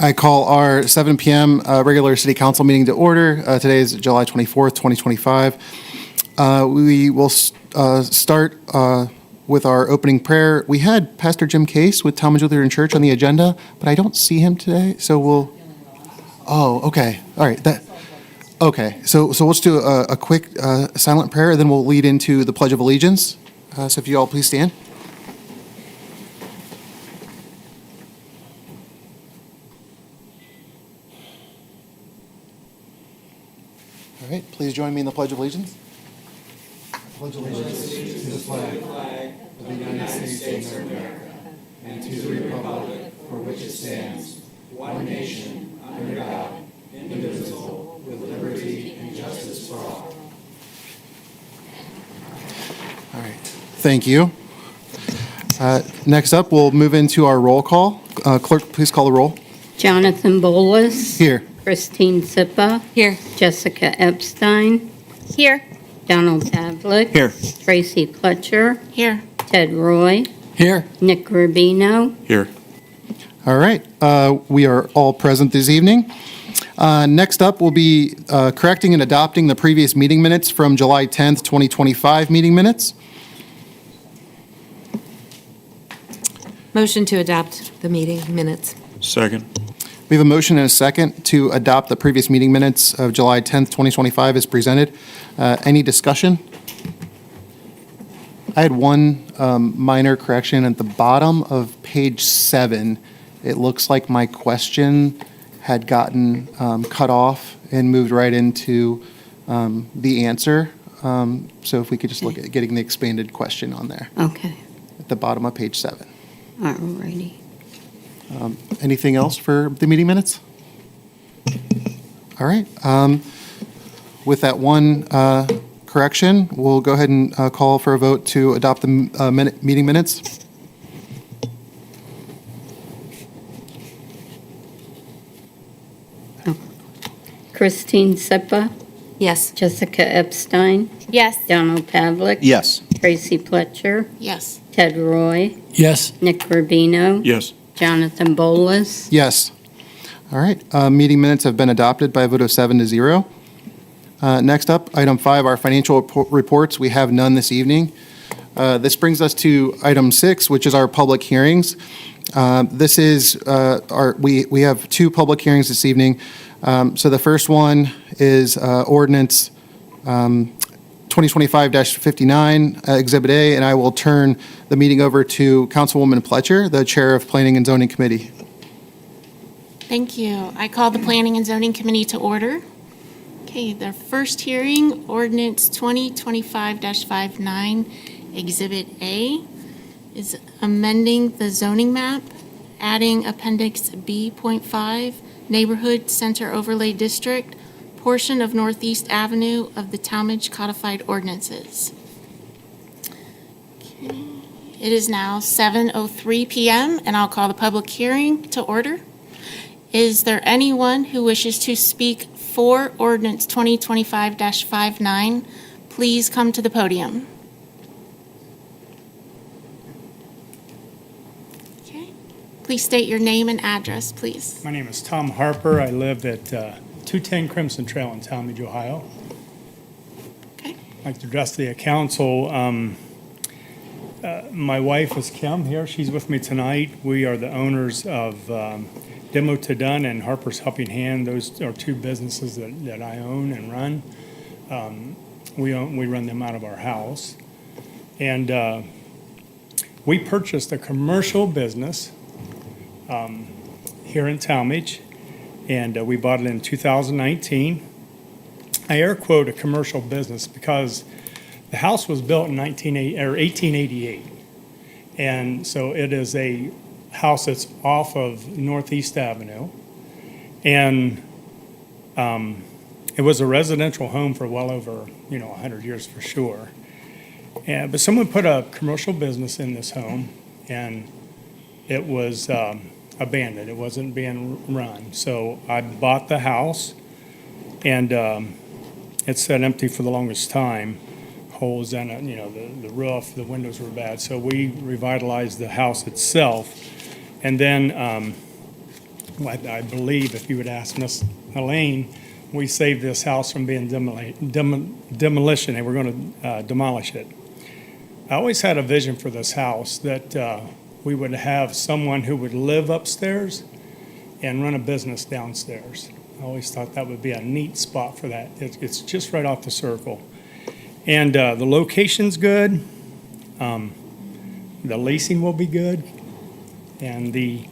I call our 7 p.m. Regular City Council meeting to order. Today is July 24th, 2025. We will start with our opening prayer. We had Pastor Jim Case with Tallmadge Lutheran Church on the agenda, but I don't see him today, so we'll... Oh, okay. All right. Okay. So let's do a quick silent prayer, and then we'll lead into the Pledge of Allegiance. So if you all please stand. All right, please join me in the Pledge of Allegiance. Pledge allegiance to the flag of the United States of America and to the republic for which it stands, one nation, under God, indivisible, with liberty and justice for all. All right, thank you. Next up, we'll move into our roll call. Clerk, please call the roll. Jonathan Bolus. Here. Christine Sippa. Here. Jessica Epstein. Here. Donald Pavlik. Here. Tracy Pletcher. Here. Ted Roy. Here. Nick Rubino. Here. All right, we are all present this evening. Next up, we'll be correcting and adopting the previous meeting minutes from July 10th, 2025 meeting minutes. Motion to adopt the meeting minutes. Second. We have a motion and a second to adopt the previous meeting minutes of July 10th, 2025 as presented. Any discussion? I had one minor correction at the bottom of page 7. It looks like my question had gotten cut off and moved right into the answer. So if we could just look at getting the expanded question on there Okay. at the bottom of page 7. All righty. Anything else for the meeting minutes? All right. With that one correction, we'll go ahead and call for a vote to adopt the meeting minutes. Christine Sippa. Yes. Jessica Epstein. Yes. Donald Pavlik. Yes. Tracy Pletcher. Yes. Ted Roy. Yes. Nick Rubino. Yes. Jonathan Bolus. Yes. All right. Meeting minutes have been adopted by a vote of 7-0. Next up, item 5, our financial reports. We have none this evening. This brings us to item 6, which is our public hearings. This is we have 2 public hearings this evening. So the first one is ordinance 2025-59, Exhibit A, and I will turn the meeting over to Councilwoman Pletcher, the Chair of Planning and Zoning Committee. Thank you. I call the Planning and Zoning Committee to order. Okay, the first hearing, ordinance 2025-59, Exhibit A, is amending the zoning map, adding Appendix B.5, Neighborhood Center Overlay District, portion of Northeast Avenue of the Tallmadge Codified Ordinances. Okay. It is now 7:03 p.m., and I'll call the public hearing to order. Is there anyone who wishes to speak for ordinance 2025-59? Please come to the podium. Okay. Please state your name and address, please. My name is Tom Harper. I live at 210 Crimson Trail in Tallmadge, Ohio. Okay. I'd like to address the council. My wife is Kim here. She's with me tonight. We are the owners of Demo to Done and Harper's Helping Hand. Those are 2 businesses that I own and run. We run them out of our house. And we purchased a commercial business here in Tallmadge, and we bought it in 2019. I air quote a commercial business because the house was built in 1888, and so it is a house that's off of Northeast Avenue, and it was a residential home for well over 100 years for sure. But someone put a commercial business in this home, and it was abandoned. It wasn't being run. So I bought the house, and it sat empty for the longest time. Holes in it, the roof, the windows were bad. So we revitalized the house itself, and then I believe if you would ask Miss Elaine, we saved this house from being demolition, and we're going to demolish it. I always had a vision for this house that we would have someone who would live upstairs and run a business downstairs. I always thought that would be a neat spot for that. It's just right off the circle. And the location's good. The leasing will be good. And the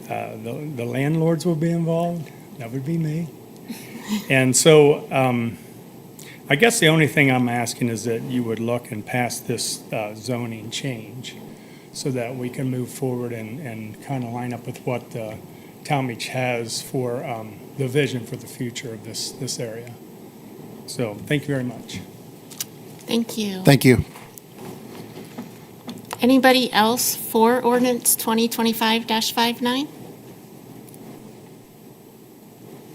landlords will be involved. That would be me. And so I guess the only thing I'm asking is that you would look and pass this zoning change so that we can move forward and kind of line up with what Tallmadge has for the vision for the future of this area. So thank you very much. Thank you. Thank you. Anybody else for ordinance 2025-59?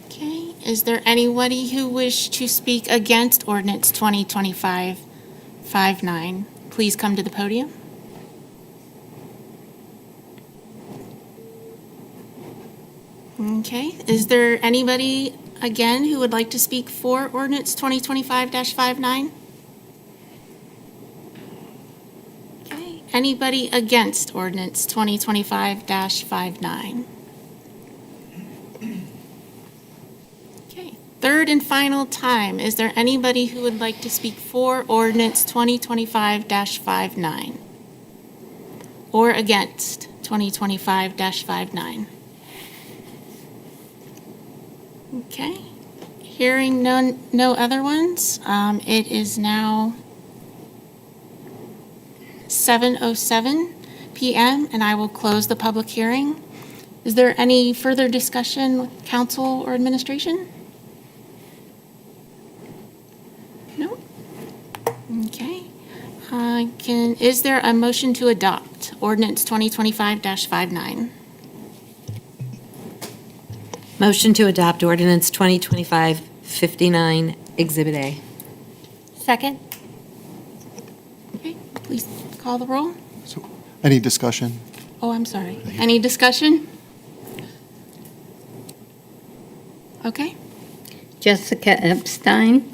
Okay, is there anybody who wish to speak against ordinance 2025-59? Please come to the podium. Okay, is there anybody, again, who would like to speak for ordinance 2025-59? Okay, anybody against ordinance 2025-59? Okay, third and final time, is there anybody who would like to speak for ordinance 2025-59? Or against 2025-59? Okay, hearing no other ones, it is now 7:07 p.m. and I will close the public hearing. Is there any further discussion with council or administration? No? Okay. Is there a motion to adopt ordinance 2025-59? Motion to adopt ordinance 2025-59, Exhibit A. Second. Okay, please call the roll. So, any discussion? Oh, I'm sorry. Any discussion? Okay. Jessica Epstein,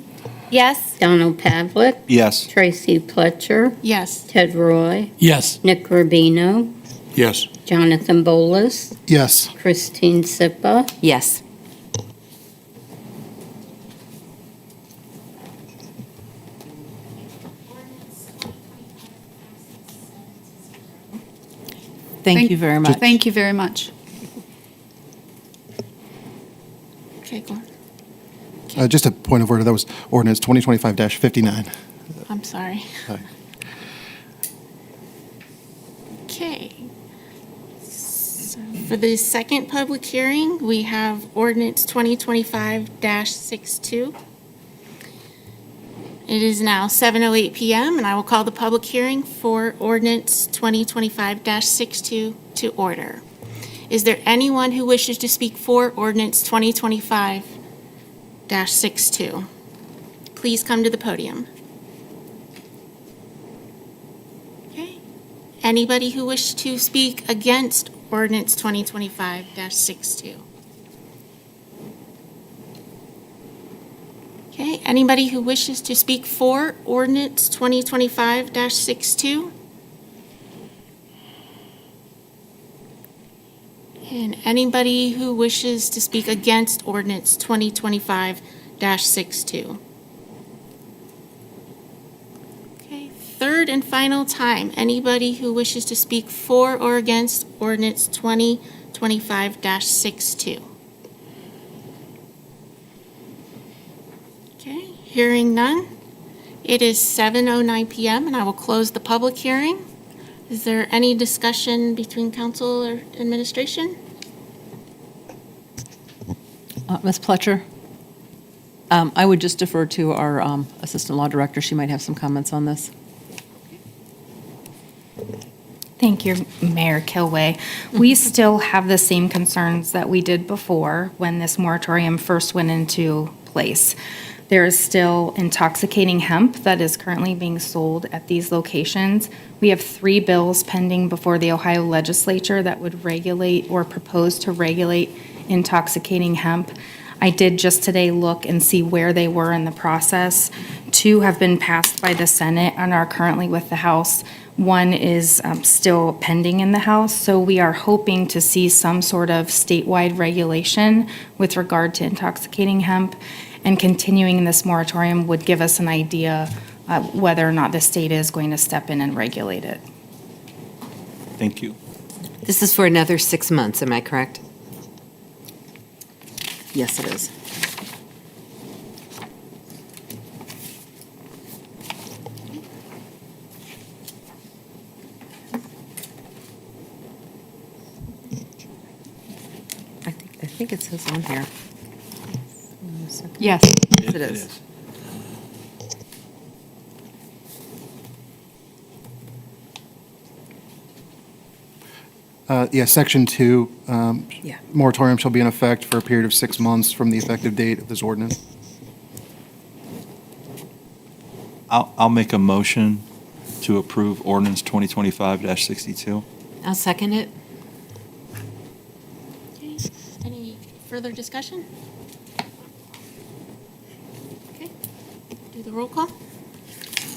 Yes. Donald Pavlik, Yes. Tracy Pletcher, Yes. Ted Roy, Yes. Nick Rubino, Yes. Jonathan Bolus, Yes. Christine Sippa, Yes. Thank you very much. Thank you very much. Okay, go on. Just a point of order, that was ordinance 2025-59. I'm sorry. Hi. Okay. So for the second public hearing, we have ordinance 2025-62. It is now 7:08 p.m. and I will call the public hearing for ordinance 2025-62 to order. Is there anyone who wishes to speak for ordinance 2025-62? Please come to the podium. Okay. Anybody who wishes to speak against ordinance 2025-62? Okay, anybody who wishes to speak for ordinance 2025-62? And anybody who wishes to speak against ordinance 2025-62? Okay, third and final time, anybody who wishes to speak for or against ordinance 2025-62? Okay, hearing none. It is 7:09 p.m. and I will close the public hearing. Is there any discussion between council or administration? Ms. Pletcher, I would just defer to our Assistant Law Director. She might have some comments on this. Thank you, Mayor Kilway. We still have the same concerns that we did before when this moratorium first went into place. There is still intoxicating hemp that is currently being sold at these locations. We have 3 bills pending before the Ohio legislature that would regulate or propose to regulate intoxicating hemp. I did just today look and see where they were in the process. 2 have been passed by the Senate and are currently with the House. 1 is still pending in the House, so we are hoping to see some sort of statewide regulation with regard to intoxicating hemp, and continuing this moratorium would give us an idea whether or not the state is going to step in and regulate it. Thank you. This is for another 6 months, am I correct? Yes, it is. I think it says on here. Yes, it is. Section 2, Yeah. moratorium shall be in effect for a period of 6 months from the effective date of this ordinance. I'll make a motion to approve ordinance 2025-62. I'll second it. Okay, any further discussion? Okay, do the roll call?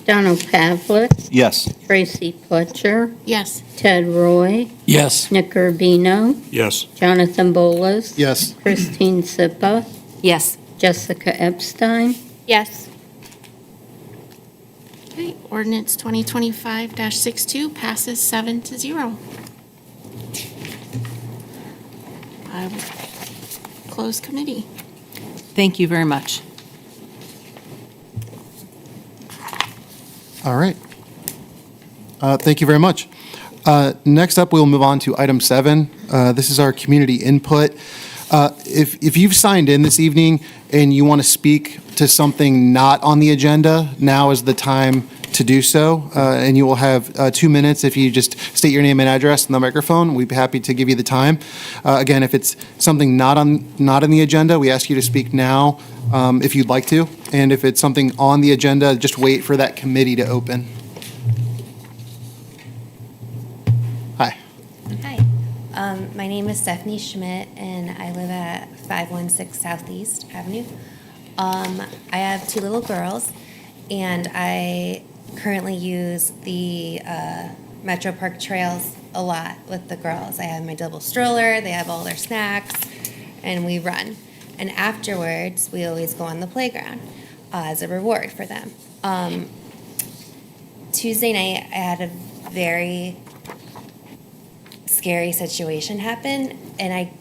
Donald Pavlik, Yes. Tracy Fletcher, Yes. Ted Roy, Yes. Nick Urbino, Yes. Jonathan Bolus. Yes. Christine Sipa, Yes. Jessica Epstein. Yes. Okay, ordinance 2025-62 passes 7-0. I will close committee. Thank you very much. All right. Thank you very much. Next up, we'll move on to item 7. This is our community input. If you've signed in this evening and you want to speak to something not on the agenda, now is the time to do so. And you will have 2 minutes if you just state your name and address in the microphone. We'd be happy to give you the time. Again, if it's something not on the agenda, we ask you to speak now if you'd like to. And if it's something on the agenda, just wait for that committee to open. Hi. Hi, my name is Stephanie Schmidt, and I live at 516 Southeast Avenue. I have 2 little girls, and I currently use the Metro Park trails a lot with the girls. I have my double stroller, they have all their snacks, and we run. And afterwards, we always go on the playground as a reward for them. Tuesday night, I had a very scary situation happen, and I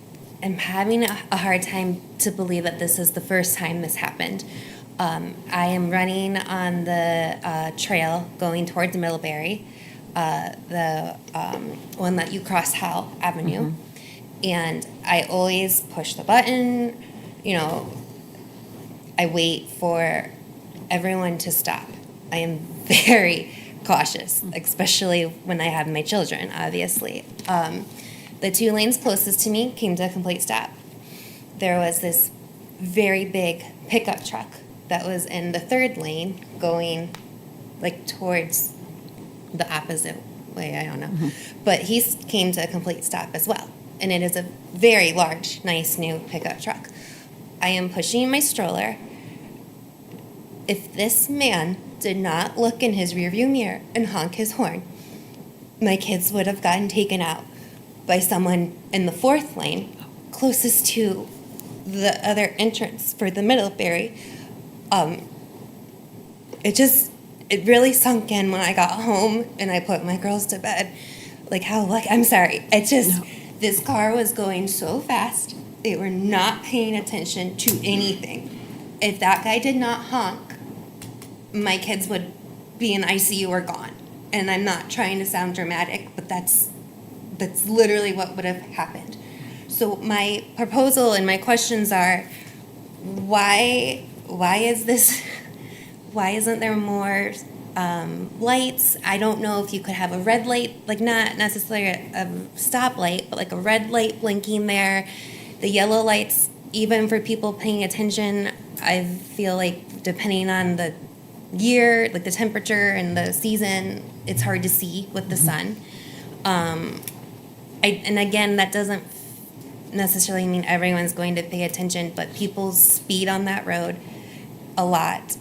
am having a hard time to believe that this is the first time this happened. I am running on the trail going towards Middlebury, the one that you cross Howell Avenue, and I always push the button. You know, I wait for everyone to stop. I am very cautious, especially when I have my children, obviously. The 2 lanes closest to me came to a complete stop. There was this very big pickup truck that was in the 3rd lane going like towards the opposite way, I don't know. But he came to a complete stop as well. And it is a very large, nice new pickup truck. I am pushing my stroller. If this man did not look in his rearview mirror and honk his horn, my kids would have gotten taken out by someone in the 4th lane closest to the other entrance for the Middlebury. It really sunk in when I got home and I put my girls to bed. Like I'm sorry. This car was going so fast. They were not paying attention to anything. If that guy did not honk, my kids would be in ICU or gone. And I'm not trying to sound dramatic, but that's literally what would have happened. So my proposal and my questions are, why is this? Why isn't there more lights? I don't know if you could have a red light, like not necessarily a stoplight, but like a red light blinking there. The yellow lights, even for people paying attention, I feel like depending on the year, like the temperature and the season, it's hard to see with the sun. And again, that doesn't necessarily mean everyone's going to pay attention, but people speed on that road a lot.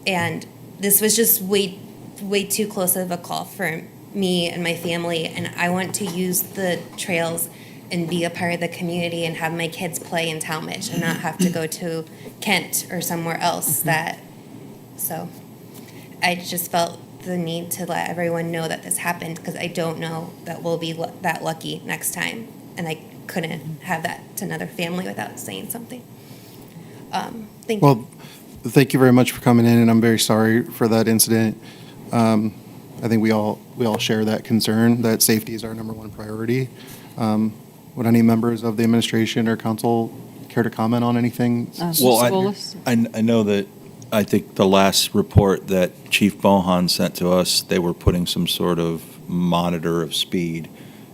And this was just way too close of a call for me and my family. And I want to use the trails and be a part of the community and have my kids play in Tallmadge and not have to go to Kent or somewhere else so I just felt the need to let everyone know that this happened, because I don't know that we'll be that lucky next time. And I couldn't have that to another family without saying something. Thank you. Well, thank you very much for coming in, and I'm very sorry for that incident. I think we all share that concern that safety is our number one priority. Would any members of the administration or council care to comment on anything? Well, I know that, I think the last report that Chief Bohan sent to us, they were putting some sort of monitor of speed.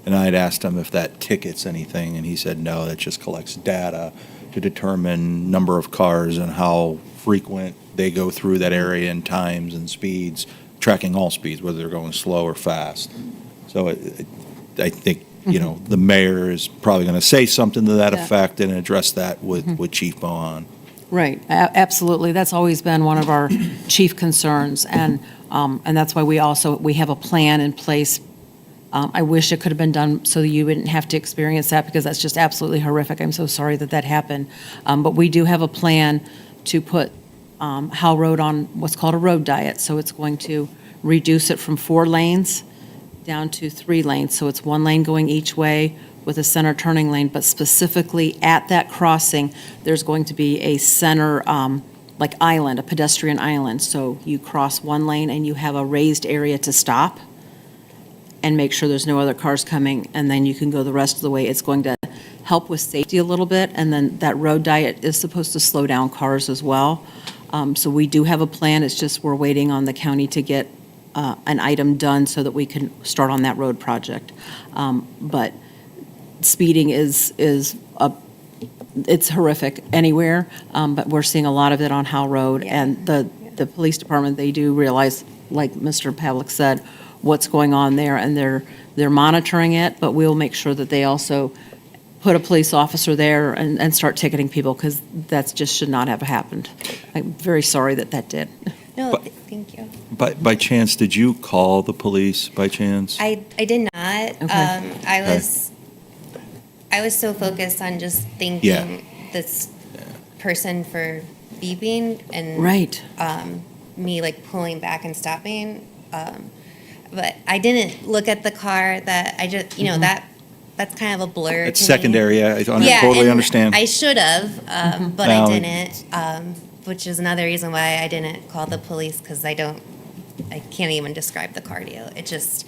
And I had asked him if that tickets anything, and he said, no, that just collects data to determine number of cars and how frequent they go through that area and times and speeds, tracking all speeds, whether they're going slow or fast. So I think, the mayor is probably going to say something to that effect and address that with Chief Bohan. Right, absolutely. That's always been one of our chief concerns, and that's why we have a plan in place. I wish it could have been done so that you wouldn't have to experience that, because that's just absolutely horrific. I'm so sorry that happened. But we do have a plan to put Howe Road on what's called a road diet. So it's going to reduce it from 4 lanes down to 3 lanes. So it's 1 lane going each way with a center turning lane, but specifically at that crossing, there's going to be a center island, a pedestrian island. So you cross 1 lane and you have a raised area to stop and make sure there's no other cars coming, and then you can go the rest of the way. It's going to help with safety a little bit, and then that road diet is supposed to slow down cars as well. So we do have a plan. It's just we're waiting on the county to get an item done so that we can start on that road project. But speeding it's horrific anywhere, but we're seeing a lot of it on Howe Road. Yeah. And the police department, they do realize, like Mr. Pavlik said, what's going on there, and they're monitoring it, but we'll make sure that they also put a police officer there and start ticketing people, because that just should not have happened. I'm very sorry that did. No, But- thank you. By chance, did you call the police by chance? I did not. Okay. I was so focused on just thanking this person for beeping and Right. Me pulling back and stopping. But I didn't look at the car. That I just that's kind of a blur. It's to me. secondary, I Yeah, totally and understand. I should have, but Valid. I didn't. Which is another reason why I didn't call the police, because I can't even describe the car to you. I just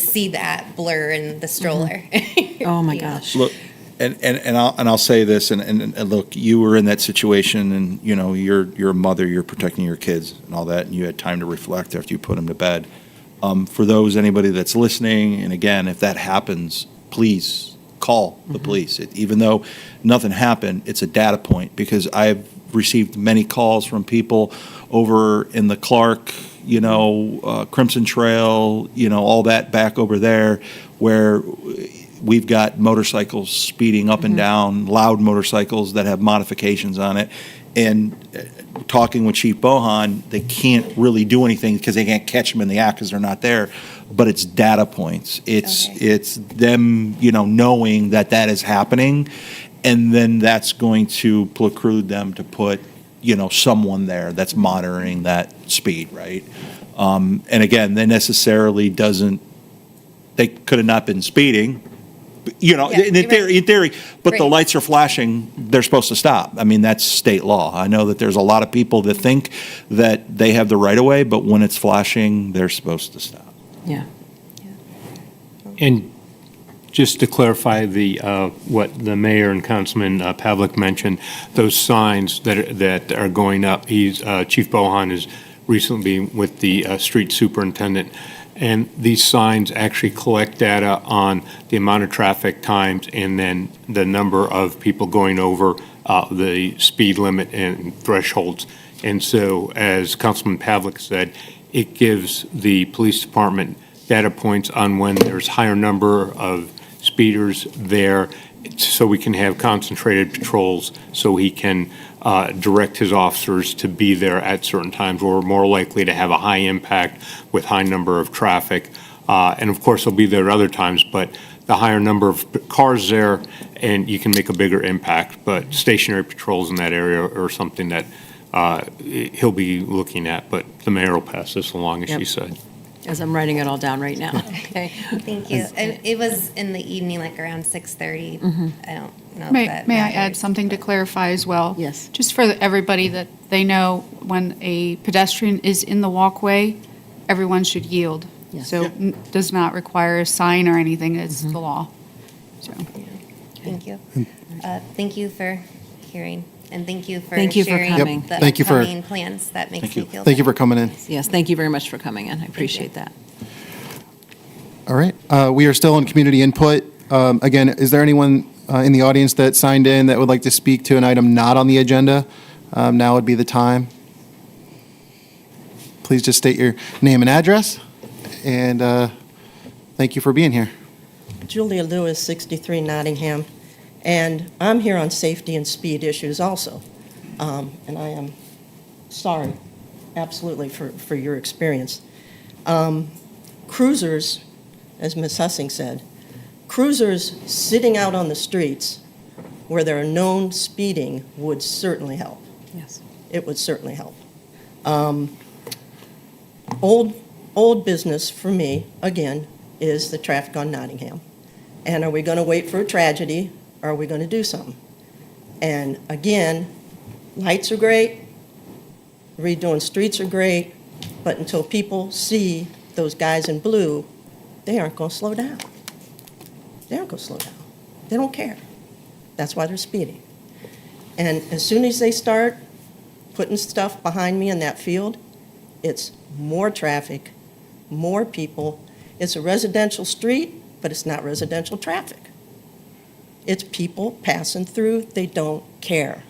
see that blur in the stroller. Oh, my You know? gosh. Look, and I'll say this, and look, you were in that situation, and you're a mother, you're protecting your kids and all that, and you had time to reflect after you put them to bed. For anybody that's listening, and again, if that happens, please call the police. Even though nothing happened, it's a data point, because I've received many calls from people over in the Clark, Crimson Trail, all that back over there, where we've got motorcycles speeding up and down, loud motorcycles that have modifications on it. And talking with Chief Bohan, they can't really do anything because they can't catch them in the act because they're not there. But it's data points. It's them, knowing that is happening, and then that's going to preclude them to put, someone there that's monitoring that speed, right? And again, they necessarily they could have not been speeding. In theory, but the Right. lights are flashing, they're supposed to stop. I mean, that's state law. I know that there's a lot of people that think that they have the right of way, but when it's flashing, they're supposed to stop. Yeah. And just to clarify what the mayor and Councilman Pavlik mentioned, those signs that are going up, Chief Bohan has recently been with the street superintendent. And these signs actually collect data on the amount of traffic times and then the number of people going over the speed limit and thresholds. And so, as Councilman Pavlik said, it gives the police department data points on when there's higher number of speeders there, so we can have concentrated patrols, so he can direct his officers to be there at certain times where we're more likely to have a high impact with high number of traffic. And of course, they'll be there at other times, but the higher number of cars there, and you can make a bigger impact. But stationary patrols in that area are something that he'll be looking at, but the mayor will pass this along, as Yep. she said. As I'm writing it all down right now. Okay. Thank you. It was in the evening, like around 6:30. I don't know if May that I add matters. something to clarify as well? Yes. Just for everybody, that they know when a pedestrian is in the walkway, everyone should yield. Yes. So does not require a sign or anything, it's Mm-hmm. the law. So, Thank you. Thank you for hearing, and thank you for Thank you for sharing coming. the Thank you for- upcoming plans. That makes Thank me you. feel Thank you better. for coming in. Yes, thank you very much for coming in. I appreciate that. All right. We are still in community input. Again, is there anyone in the audience that signed in that would like to speak to an item not on the agenda? Now would be the time. Please just state your name and address, and thank you for being here. Julia Lewis, 63 Nottingham, and I'm here on safety and speed issues also. And I am sorry, absolutely, for your experience. Cruisers, as Ms. Hussing said, cruisers sitting out on the streets where there are known speeding would certainly help. Yes. It would certainly help. Old business for me, again, is the traffic on Nottingham. And are we going to wait for a tragedy, or are we going to do something? And again, lights are great, redoing streets are great, but until people see those guys in blue, they aren't going to slow down. They aren't going to slow down. They don't care. That's why they're speeding. And as soon as they start putting stuff behind me in that field, it's more traffic, more people. It's a residential street, but it's not residential traffic. It's people passing through. They don't care.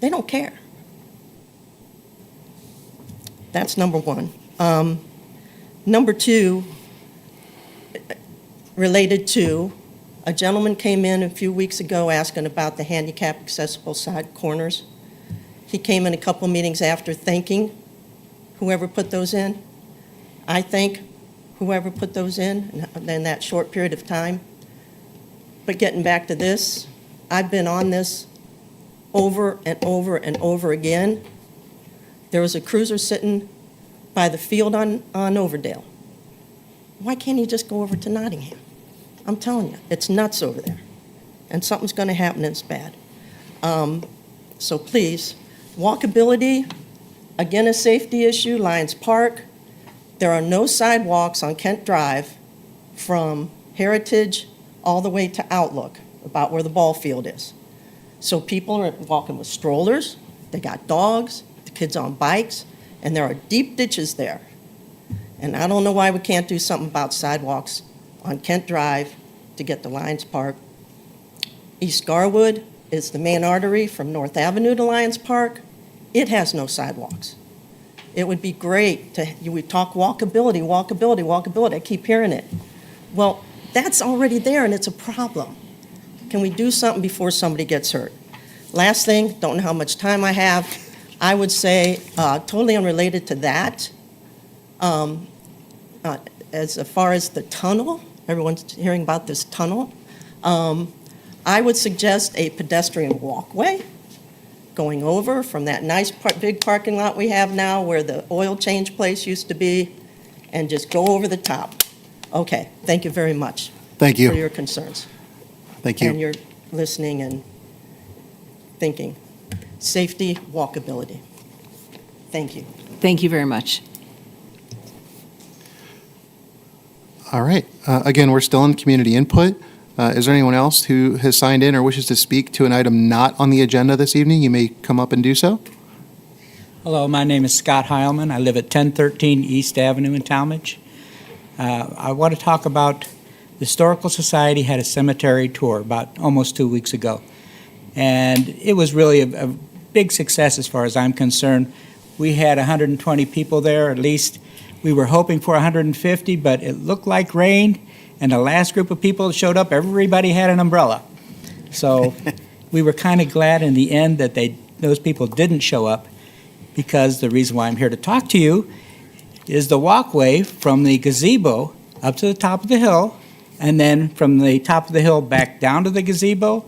They don't care. That's number one. Number two, related to, a gentleman came in a few weeks ago asking about the handicap accessible side corners. He came in a couple meetings after thanking whoever put those in. I thank whoever put those in that short period of time. But getting back to this, I've been on this over and over and over again. There was a cruiser sitting by the field on Overdale. Why can't he just go over to Nottingham? I'm telling you, it's nuts over there. And something's going to happen and it's bad. So please, walkability, again, a safety issue, Lions Park. There are no sidewalks on Kent Drive from Heritage all the way to Outlook, about where the ball field is. So people are walking with strollers, they got dogs, the kids on bikes, and there are deep ditches there. And I don't know why we can't do something about sidewalks on Kent Drive to get to Lions Park. East Garwood is the main artery from North Avenue to Lions Park. It has no sidewalks. It would be great we talk walkability, walkability, walkability. I keep hearing it. Well, that's already there and it's a problem. Can we do something before somebody gets hurt? Last thing, don't know how much time I have. I would say, totally unrelated to that, as far as the tunnel, everyone's hearing about this tunnel. I would suggest a pedestrian walkway going over from that nice big parking lot we have now where the oil change place used to be, and just go over the top. Okay, thank you very much. Thank you. For your concerns. Thank you. And your listening and thinking. Safety, walkability. Thank you. Thank you very much. All right. Again, we're still in community input. Is there anyone else who has signed in or wishes to speak to an item not on the agenda this evening? You may come up and do so. Hello, my name is Scott Heilman. I live at 1013 East Avenue in Tallmadge. I want to talk about the Historical Society had a cemetery tour about almost 2 weeks ago. And it was really a big success as far as I'm concerned. We had 120 people there, at least. We were hoping for 150, but it looked like rain. And the last group of people that showed up, everybody had an umbrella. So we were kind of glad in the end that those people didn't show up, because the reason why I'm here to talk to you is the walkway from the gazebo up to the top of the hill, and then from the top of the hill back down to the gazebo,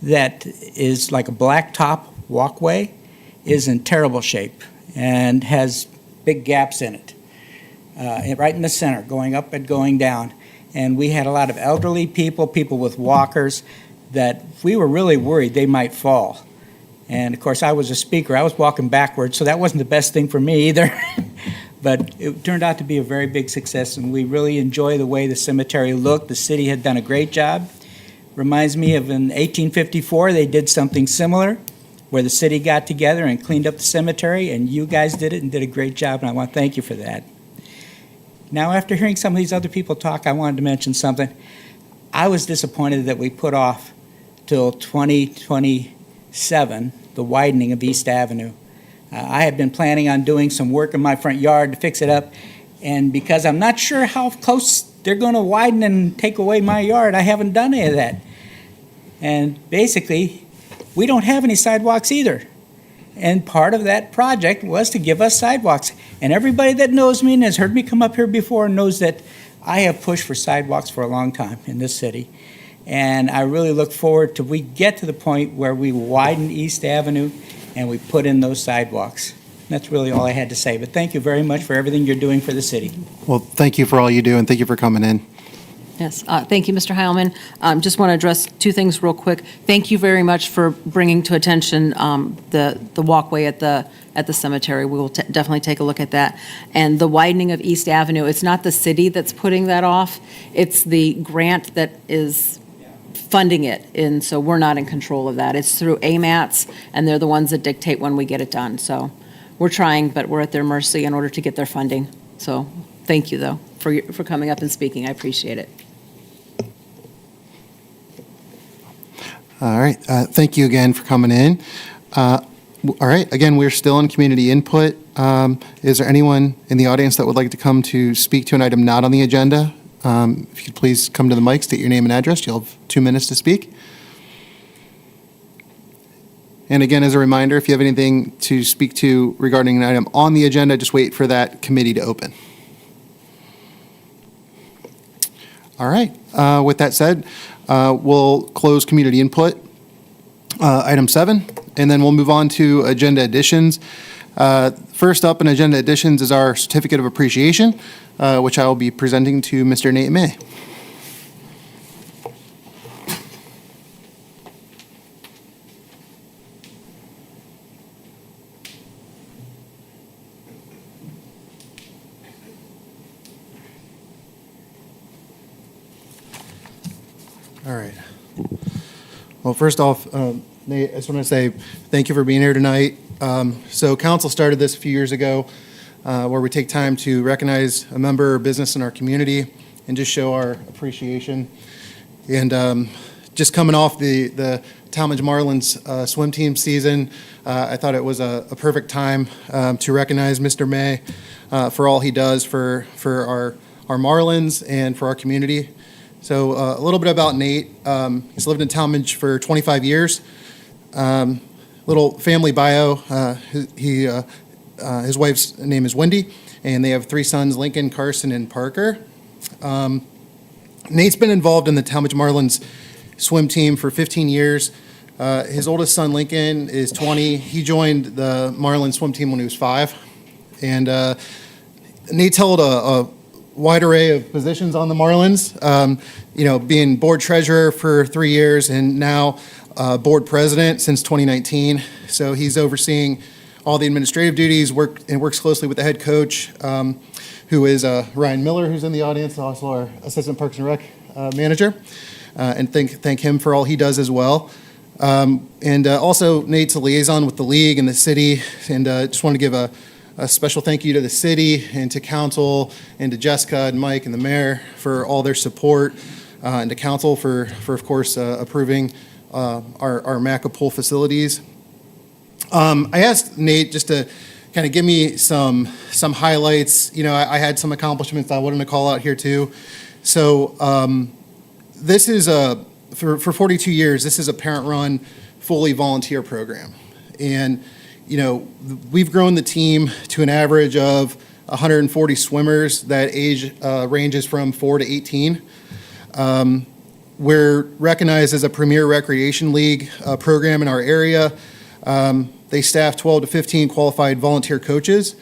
that is like a blacktop walkway, is in terrible shape and has big gaps in it, right in the center, going up and going down. And we had a lot of elderly people, people with walkers, that we were really worried they might fall. And of course, I was a speaker. I was walking backwards, so that wasn't the best thing for me either. But it turned out to be a very big success, and we really enjoy the way the cemetery looked. The city had done a great job. Reminds me of in 1854, they did something similar, where the city got together and cleaned up the cemetery, and you guys did it and did a great job, and I want to thank you for that. Now, after hearing some of these other people talk, I wanted to mention something. I was disappointed that we put off till 2027 the widening of East Avenue. I had been planning on doing some work in my front yard to fix it up, and because I'm not sure how close they're going to widen and take away my yard, I haven't done any of that. And basically, we don't have any sidewalks either. And part of that project was to give us sidewalks. And everybody that knows me and has heard me come up here before knows that I have pushed for sidewalks for a long time in this city. And I really look forward to we get to the point where we widen East Avenue and we put in those sidewalks. That's really all I had to say. But thank you very much for everything you're doing for the city. Well, thank you for all you do, and thank you for coming in. Yes, thank you, Mr. Heilman. Just want to address two things real quick. Thank you very much for bringing to attention the walkway at the cemetery. We will definitely take a look at that. And the widening of East Avenue, it's not the city that's putting that off. It's the grant that is funding it, and so we're not in control of that. It's through AMATs, and they're the ones that dictate when we get it done. So we're trying, but we're at their mercy in order to get their funding. So thank you, though, for coming up and speaking. I appreciate it. All right, thank you again for coming in. All right, again, we're still in community input. Is there anyone in the audience that would like to come to speak to an item not on the agenda? If you could please come to the mic, state your name and address. You'll have 2 minutes to speak. And again, as a reminder, if you have anything to speak to regarding an item on the agenda, just wait for that committee to open. All right, with that said, we'll close community input, item 7, and then we'll move on to agenda additions. First up in agenda additions is our certificate of appreciation, which I will be presenting to Mr. Nate May. All right. Well, first off, Nate, I just want to say thank you for being here tonight. So council started this a few years ago, where we take time to recognize a member or business in our community and just show our appreciation. And just coming off the Tallmadge Marlins swim team season, I thought it was a perfect time to recognize Mr. May for all he does for our Marlins and for our community. So a little bit about Nate. He's lived in Tallmadge for 25 years. Little family bio. His wife's name is Wendy, and they have 3 sons, Lincoln, Carson, and Parker. Nate's been involved in the Tallmadge Marlins swim team for 15 years. His oldest son, Lincoln, is 20. He joined the Marlins swim team when he was 5. And Nate's held a wide array of positions on the Marlins, being board treasurer for 3 years and now board president since 2019. So he's overseeing all the administrative duties, works closely with the head coach, who is Ryan Miller, who's in the audience, also our assistant Parks and Rec manager, and thank him for all he does as well. And also Nate's a liaison with the league and the city, and just want to give a A special thank you to the city and to council and to Jessica and Mike and the mayor for all their support, and to council for of course, approving our MACA pool facilities. I asked Nate just to kind of give me some highlights. You know, I had some accomplishments I wanted to call out here too. So this is for 42 years, this is a parent-run, fully volunteer program. And, you know, we've grown the team to an average of 140 swimmers that age ranges from 4 to 18. We're recognized as a premier recreation league program in our area. They staff 12 to 15 qualified volunteer coaches.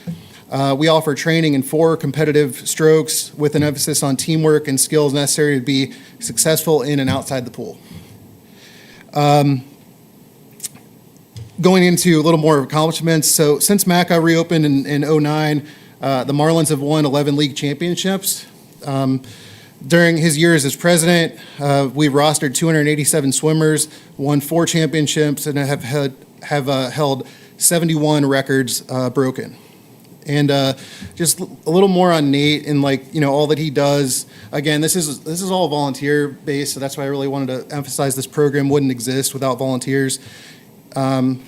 We offer training in 4 competitive strokes with an emphasis on teamwork and skills necessary to be successful in and outside the pool. Going into a little more accomplishments, so since MACA reopened in 2009, the Marlins have won 11 league championships. During his years as president, we've rostered 287 swimmers, won 4 championships, and have held 71 records broken. And just a little more on Nate and, like, you know, all that he does. Again, this is all volunteer based, so that's why I really wanted to emphasize this program wouldn't exist without volunteers.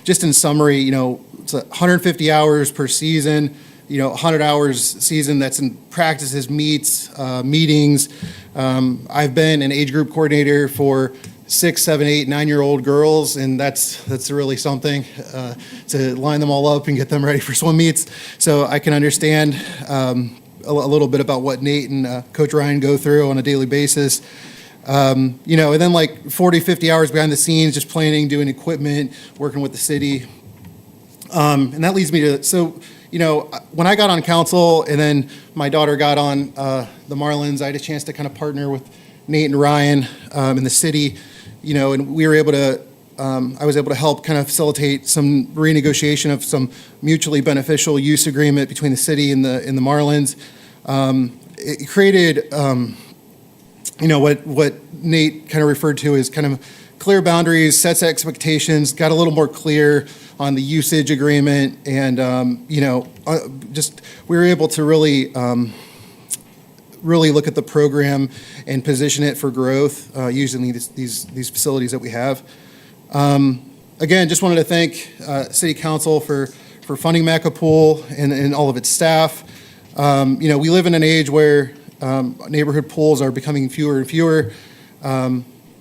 Just in summary, you know, it's 150 hours per season, you know, 100 hours season that's in practices, meets, meetings. I've been an age group coordinator for 6, 7, 8, 9-year-old girls, and that's really something to line them all up and get them ready for swim meets. So I can understand a little bit about what Nate and Coach Ryan go through on a daily basis. You know, and then like 40, 50 hours behind the scenes, just planning, doing equipment, working with the city. And that leads me to, so, you know, when I got on council and then my daughter got on the Marlins, I had a chance to kind of partner with Nate and Ryan in the city, you know, and we were able to, I was able to help kind of facilitate some renegotiation of some mutually beneficial use agreement between the city and the Marlins. It created, you know, what Nate kind of referred to as kind of clear boundaries, sets expectations, got a little more clear on the usage agreement, and you know, just we were able to really look at the program and position it for growth using these facilities that we have. Again, just wanted to thank City Council for funding MACA Pool and all of its staff. You know, we live in an age where neighborhood pools are becoming fewer and fewer.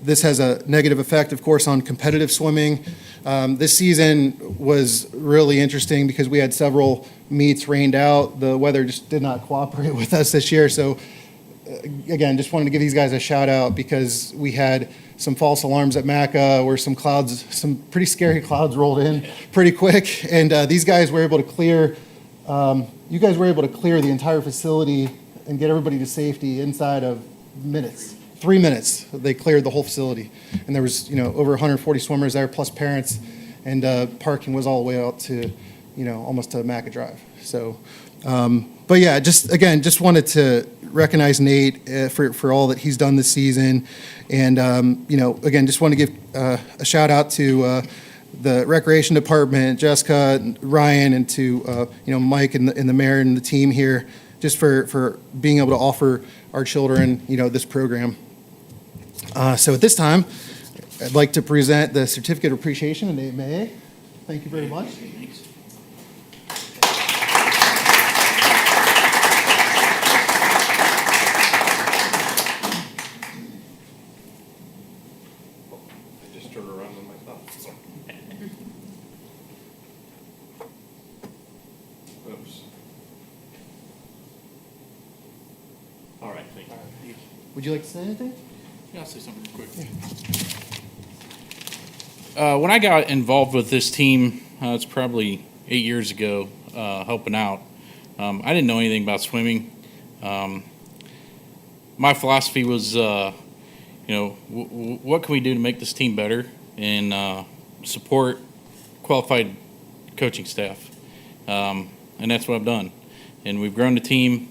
This has a negative effect, of course, on competitive swimming. This season was really interesting because we had several meets rained out. The weather just did not cooperate with us this year. So again, just wanted to give these guys a shout out because we had some false alarms at MACA where some pretty scary clouds rolled in pretty quick. And these guys were able to clear, you guys were able to clear the entire facility and get everybody to safety inside of minutes. 3 minutes, they cleared the whole facility. And there was, you know, over 140 swimmers there, plus parents, and parking was all the way out to, you know, almost to MACA Drive. So, but yeah, just wanted to recognize Nate for all that he's done this season. And, you know, again, just want to give a shout out to the Recreation Department, Jessica, Ryan, and to, you know, Mike and the mayor and the team here, just for being able to offer our children, you know, this program. So at this time, I'd like to present the Certificate of Appreciation to Nate May. Thank you very much. I just turned around with my thoughts. Oops. All right, thank you. Would you like to say anything? Yeah, I'll say something real quick. When I got involved with this team, it's probably 8 years ago, helping out. I didn't know anything about swimming. My philosophy was, you know, what can we do to make this team better and support qualified coaching staff, and that's what I've done. And we've grown the team.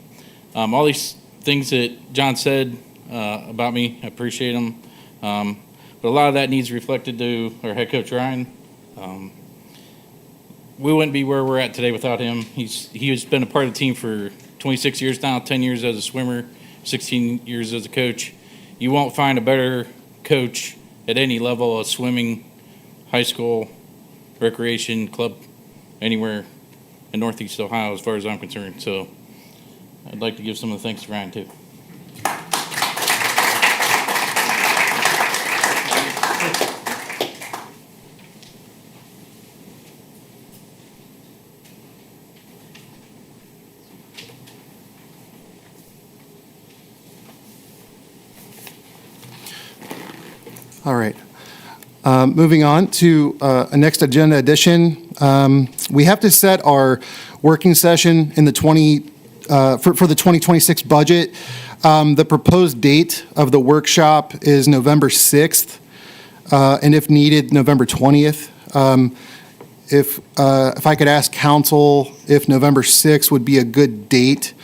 All these things that John said about me, I appreciate them. But a lot of that needs reflected to our head coach, Ryan. we wouldn't be where we're at today without him. He has been a part of the team for 26 years now, 10 years as a swimmer, 16 years as a coach. You won't find a better coach at any level of swimming, high school, recreation, club, anywhere in Northeast Ohio as far as I'm concerned. So I'd like to give some of the thanks to Ryan too. All right. Moving on to a next agenda addition. We have to set our working session in the for the 2026 budget. The proposed date of the workshop is November 6th, and if needed, November 20th. If I could ask council if November 6th would be a good date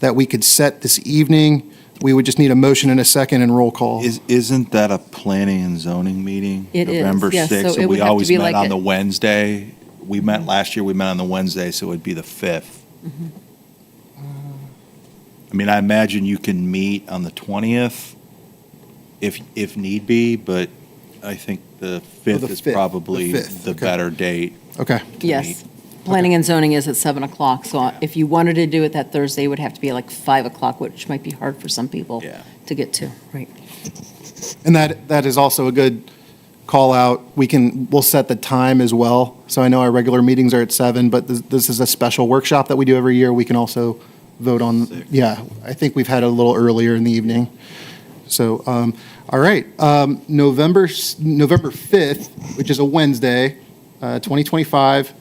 that we could set this evening, we would just need a motion and a second and roll call. Isn't that a planning and zoning meeting? It is, November yes, so 6th, it and would we have to always be met like on a- the Wednesday. We met last year, we met on the Wednesday, so it would be the 5th. I mean, I imagine you can meet on the 20th if need be, but I think the 5th the is 5th, probably the 5th, the okay. better date. Okay. to Yes. meet. Planning and zoning is at 7 o'clock, so if you wanted to do it that Thursday, it would have to be like 5 o'clock, which might be hard for some people Yeah. to get to. Right. And that is also a good call out. We'll set the time as well. So I know our regular meetings are at 7, but this is a special workshop that we do every year. We can also vote on, yeah, I think we've had a little earlier in the evening. So, all right, November 5th, which is a Wednesday, 2025.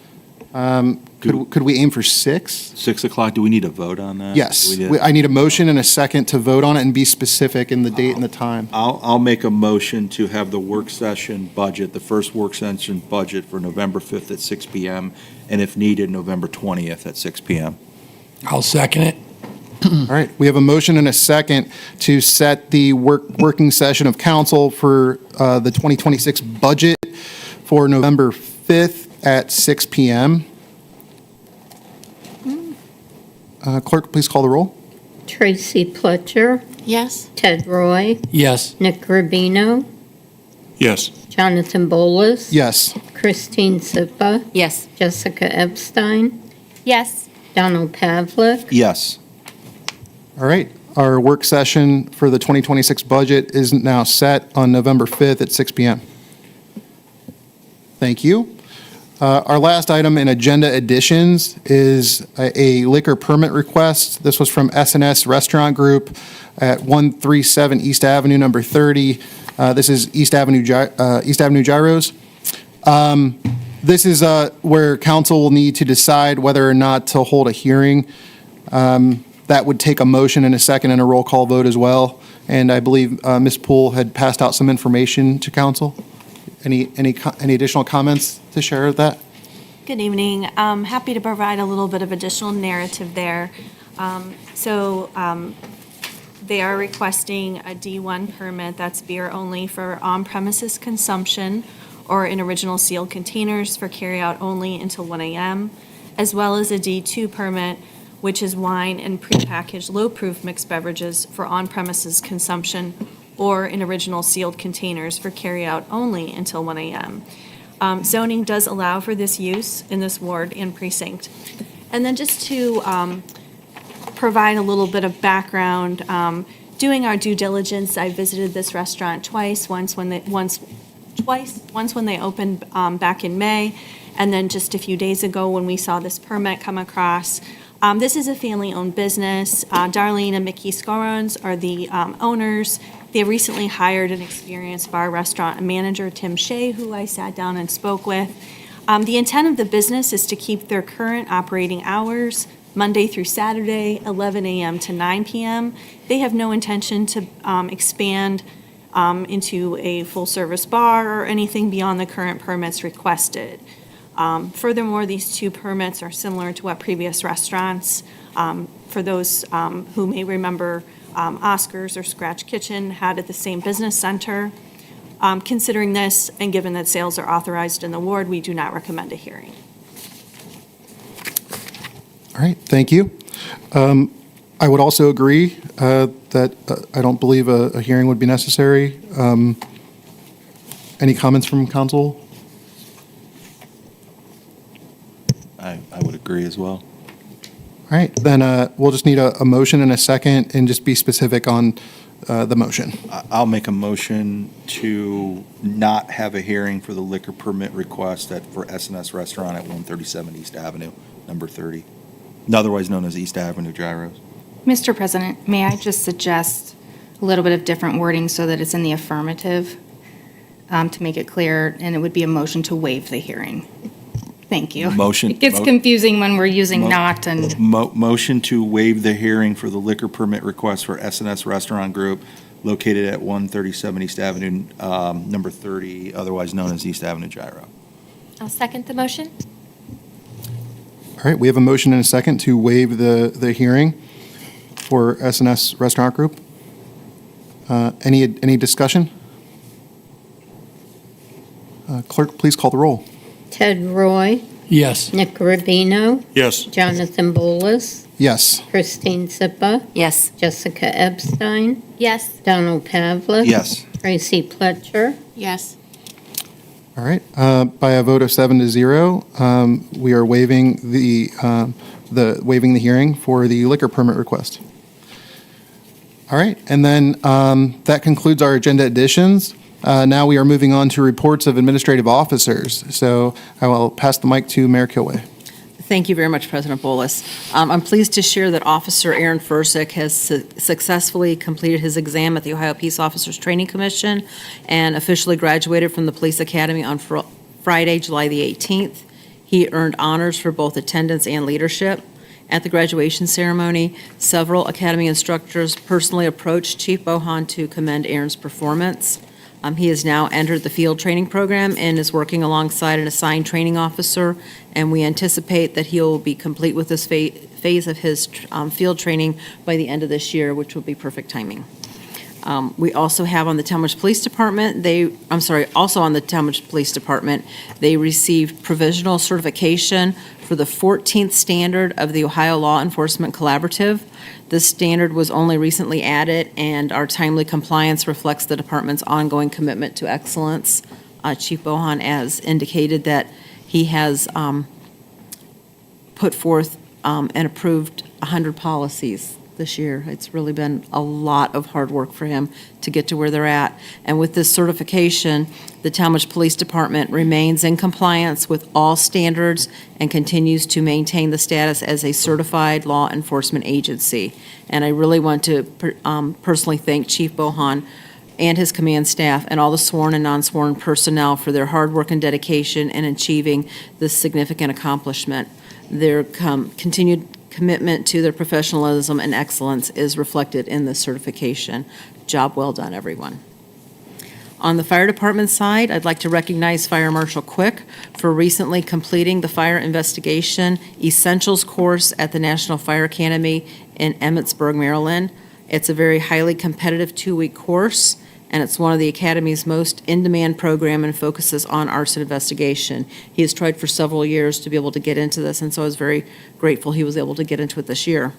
Could we aim for 6? 6 o'clock, do we need to vote on that? Yes. Do we I need a motion and a second to vote on it and be specific in the date and the time. I'll make a motion to have the work session budget, the first work session budget for November 5th at 6 PM, and if needed, November 20th at 6 PM. I'll second it. All right, we have a motion and a second to set the working session of council for the 2026 budget for November 5th at 6 PM. Clerk, please call the roll. Tracy Pletcher, Yes? Ted Roy, Yes. Nick Rubino, Yes. Jonathan Bolas. Yes. Christine Sipa, Yes. Jessica Epstein, Yes. Donald Pavlik. Yes. All right, our work session for the 2026 budget is now set on November 5th at 6 PM. Thank you. Our last item in agenda additions is a liquor permit request. This was from S&S Restaurant Group at 137 East Avenue, number 30. This is East Avenue Gyros. This is where council will need to decide whether or not to hold a hearing. That would take a motion and a second and a roll call vote as well. And I believe Ms. Poole had passed out some information to council. Any additional comments to share with that? Good evening. Happy to provide a little bit of additional narrative there. They are requesting a D1 permit, that's beer only for on-premises consumption or in original sealed containers for carryout only until 1 a.m., as well as a D2 permit, which is wine and prepackaged low-proof mixed beverages for on-premises consumption or in original sealed containers for carryout only until 1 a.m. Zoning does allow for this use in this ward and precinct. And then just to provide a little bit of background, doing our due diligence, I visited this restaurant twice, once when they opened back in May, and then just a few days ago when we saw this permit come across. This is a family-owned business. Darlene and Mickey Scorons are the owners. They recently hired an experienced bar restaurant manager, Tim Shea, who I sat down and spoke with. The intent of the business is to keep their current operating hours, Monday through Saturday, 11 a.m. to 9 p.m. They have no intention to expand into a full-service bar or anything beyond the current permits requested. Furthermore, these two permits are similar to what previous restaurants, for those who may remember, Oscar's or Scratch Kitchen had at the same business center. Considering this, and given that sales are authorized in the ward, we do not recommend a hearing. All right, thank you. I would also agree that I don't believe a hearing would be necessary. Any comments from council? I would agree as well. All right, then we'll just need a motion and a second, and just be specific on the motion. I'll make a motion to not have a hearing for the liquor permit request for S&S Restaurant at 137 East Avenue, number 30, otherwise known as East Avenue Gyros. Mr. President, may I just suggest a little bit of different wording so that it's in the affirmative to make it clear, and it would be a motion to waive the hearing. Thank you. Motion- It gets mo- confusing when we're using mo- not and, Motion to waive the hearing for the liquor permit request for S&S Restaurant Group located at 137 East Avenue, number 30, otherwise known as East Avenue Gyro. I'll second the motion. All right, we have a motion and a second to waive the hearing for S&S Restaurant Group. Any discussion? Clerk, please call the roll. Ted Roy, Yes. Nick Rubino, Yes. Jonathan Bolus, Yes. Christine Sippa, Yes. Jessica Epstein, Yes. Donald Pavlik. Yes. Tracy Pletcher. Yes. All right, by a vote of 7-0, we are waiving waiving the hearing for the liquor permit request. All right, and then that concludes our agenda additions. Now we are moving on to reports of administrative officers. So I will pass the mic to Mayor Kilway. Thank you very much, President Bolus. I'm pleased to share that Officer Aaron Fursick has successfully completed his exam at the Ohio Peace Officers Training Commission and officially graduated from the Police Academy on Friday, July the 18th. He earned honors for both attendance and leadership. At the graduation ceremony, several Academy instructors personally approached Chief Bohan to commend Aaron's performance. He has now entered the field training program and is working alongside an assigned training officer, and we anticipate that he'll be complete with this phase of his field training by the end of this year, which will be perfect timing. We also have on the Tallmadge Police Department, also on the Tallmadge Police Department, they received provisional certification for the 14th standard of the Ohio Law Enforcement Collaborative. This standard was only recently added, and our timely compliance reflects the department's ongoing commitment to excellence. Chief Bohan has indicated that he has put forth and approved 100 policies this year. It's really been a lot of hard work for him to get to where they're at. And with this certification, the Tallmadge Police Department remains in compliance with all standards and continues to maintain the status as a certified law enforcement agency. And I really want to personally thank Chief Bohan and his command staff and all the sworn and non-sworn personnel for their hard work and dedication in achieving this significant accomplishment. Their continued commitment to their professionalism and excellence is reflected in this certification. Job well done, everyone. On the fire department side, I'd like to recognize Fire Marshal Quick for recently completing the Fire Investigation Essentials course at the National Fire Academy in Emmitsburg, Maryland. It's a very highly competitive 2-week course, and it's one of the Academy's most in-demand program and focuses on arson investigation. He has tried for several years to be able to get into this, and so I was very grateful he was able to get into it this year.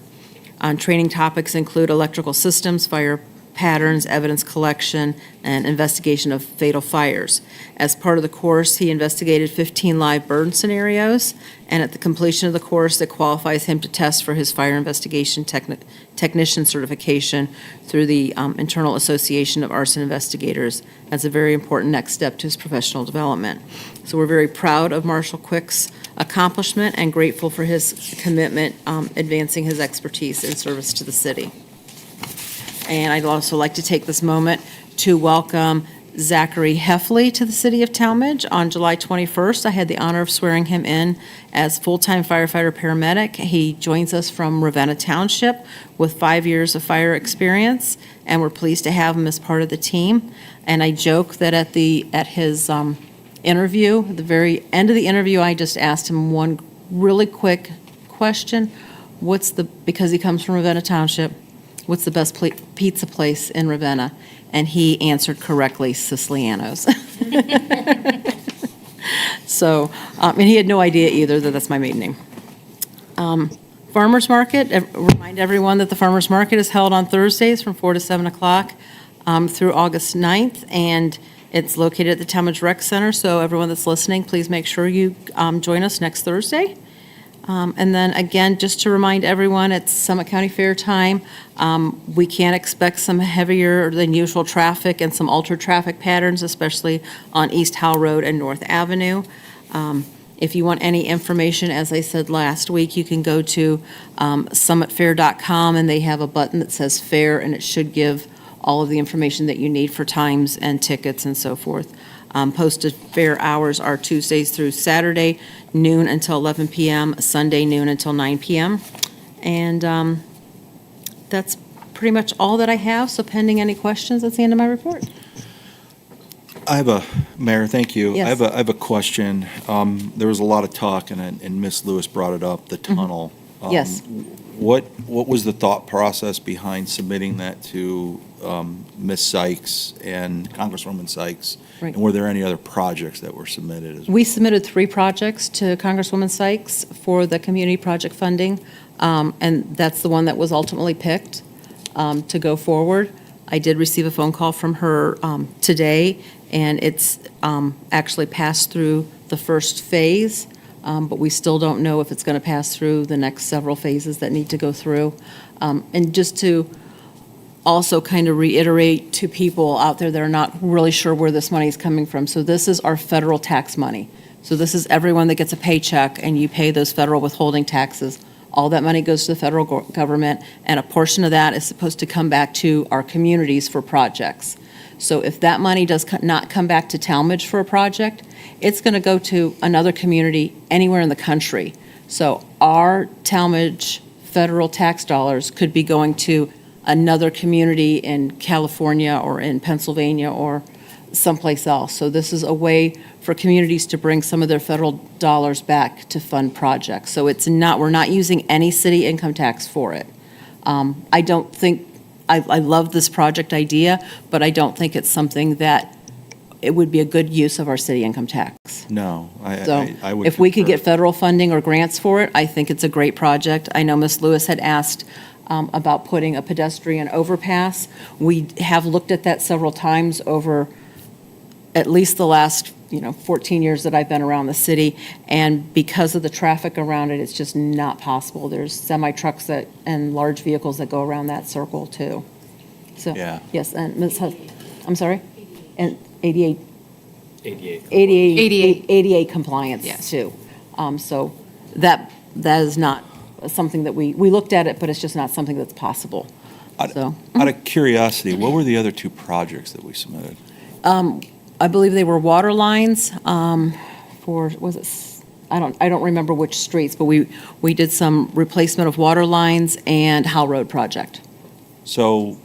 Training topics include electrical systems, fire patterns, evidence collection, and investigation of fatal fires. As part of the course, he investigated 15 live burn scenarios, and at the completion of the course, it qualifies him to test for his fire investigation technician certification through the Internal Association of Arson Investigators. That's a very important next step to his professional development. So we're very proud of Marshal Quick's accomplishment and grateful for his commitment advancing his expertise in service to the city. And I'd also like to take this moment to welcome Zachary Heffley to the city of Tallmadge. On July 21st, I had the honor of swearing him in as full-time firefighter paramedic. He joins us from Ravenna Township with 5 years of fire experience, and we're pleased to have him as part of the team. And I joke that at his interview, at the very end of the interview, I just asked him one really quick question. Because he comes from Ravenna Township, what's the best pizza place in Ravenna? And he answered correctly, Siciliano's. So, and he had no idea either that that's my maiden name. Farmers Market, remind everyone that the Farmers Market is held on Thursdays from 4 to 7 o'clock through August 9th, and it's located at the Tallmadge Rec Center, so everyone that's listening, please make sure you join us next Thursday. And then again, just to remind everyone, it's Summit County Fair time. We can expect some heavier than usual traffic and some altered traffic patterns, especially on East Howell Road and North Avenue. If you want any information, as I said last week, you can go to summitfair.com, and they have a button that says Fair, and it should give all of the information that you need for times and tickets and so forth. Posted fair hours are Tuesdays through Saturday, noon until 11 p.m., Sunday noon until 9 p.m. And that's pretty much all that I have, so pending any questions, that's the end of my report. Mayor, thank you. Yes. I have a question. There was a lot of talk, and Ms. Lewis brought it up, the tunnel. Yes. What was the thought process behind submitting that to Ms. Sykes and Congresswoman Sykes? Right. And were there any other projects that were submitted as well? We submitted 3 projects to Congresswoman Sykes for the community project funding, and that's the one that was ultimately picked to go forward. I did receive a phone call from her today, and it's actually passed through the first phase, but we still don't know if it's going to pass through the next several phases that need to go through. And just to also kind of reiterate to people out there that are not really sure where this money is coming from. So this is our federal tax money. So this is everyone that gets a paycheck and you pay those federal withholding taxes. All that money goes to the federal government, and a portion of that is supposed to come back to our communities for projects. So if that money does not come back to Tallmadge for a project, it's going to go to another community anywhere in the country. So our Tallmadge federal tax dollars could be going to another community in California or in Pennsylvania or someplace else. So this is a way for communities to bring some of their federal dollars back to fund projects. So we're not using any city income tax for it. I don't think, I love this project idea, but I don't think it's something that it would be a good use of our city income tax. No, So I would if we could concur. get federal funding or grants for it, I think it's a great project. I know Ms. Lewis had asked about putting a pedestrian overpass. We have looked at that several times over at least the last 14 years that I've been around the city, and because of the traffic around it, it's just not possible. There's semi-trucks and large vehicles that go around that circle too. So, Yeah. yes, and I'm sorry? And 88. 88. 88 compliance Yes. too. So that is not something that we looked at it, but it's just not something that's possible. So, Out of curiosity, what were the other 2 projects that we submitted? I believe they were water lines I don't remember which streets, but we did some replacement of water lines and Howell Road project. So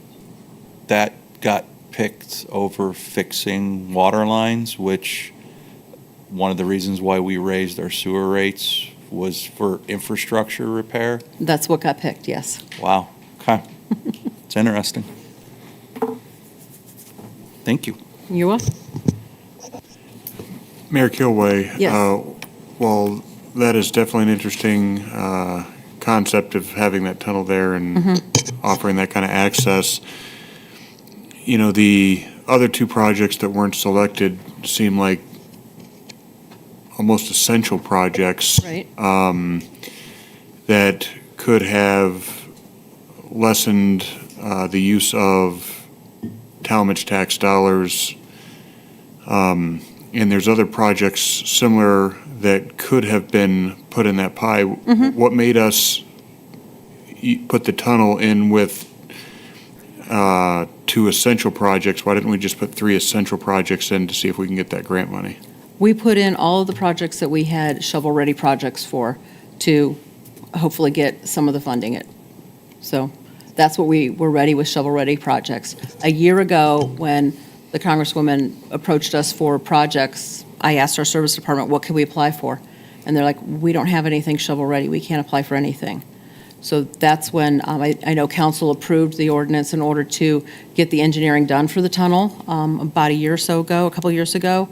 that got picked over fixing water lines, which one of the reasons why we raised our sewer rates was for infrastructure repair. That's what got picked, yes. Wow. Okay. It's interesting. Thank you. You will? Mayor Kilway. Yes. Well, that is definitely an interesting concept of having that tunnel there and offering that kind of access. The other 2 projects that weren't selected seem like almost essential projects. Right. That could have lessened the use of Tallmadge tax dollars. And there's other projects similar that could have been put in that pie. What made us put the tunnel in with 2 essential projects? Why didn't we just put 3 essential projects in to see if we can get that grant money? We put in all of the projects that we had shovel-ready projects for to hopefully get some of the funding. So that's what we were ready with, shovel-ready projects. A year ago, when the Congresswoman approached us for projects, I asked our service department, what can we apply for? And they're like, we don't have anything shovel-ready. We can't apply for anything. So that's when I know council approved the ordinance in order to get the engineering done for the tunnel about a couple years ago.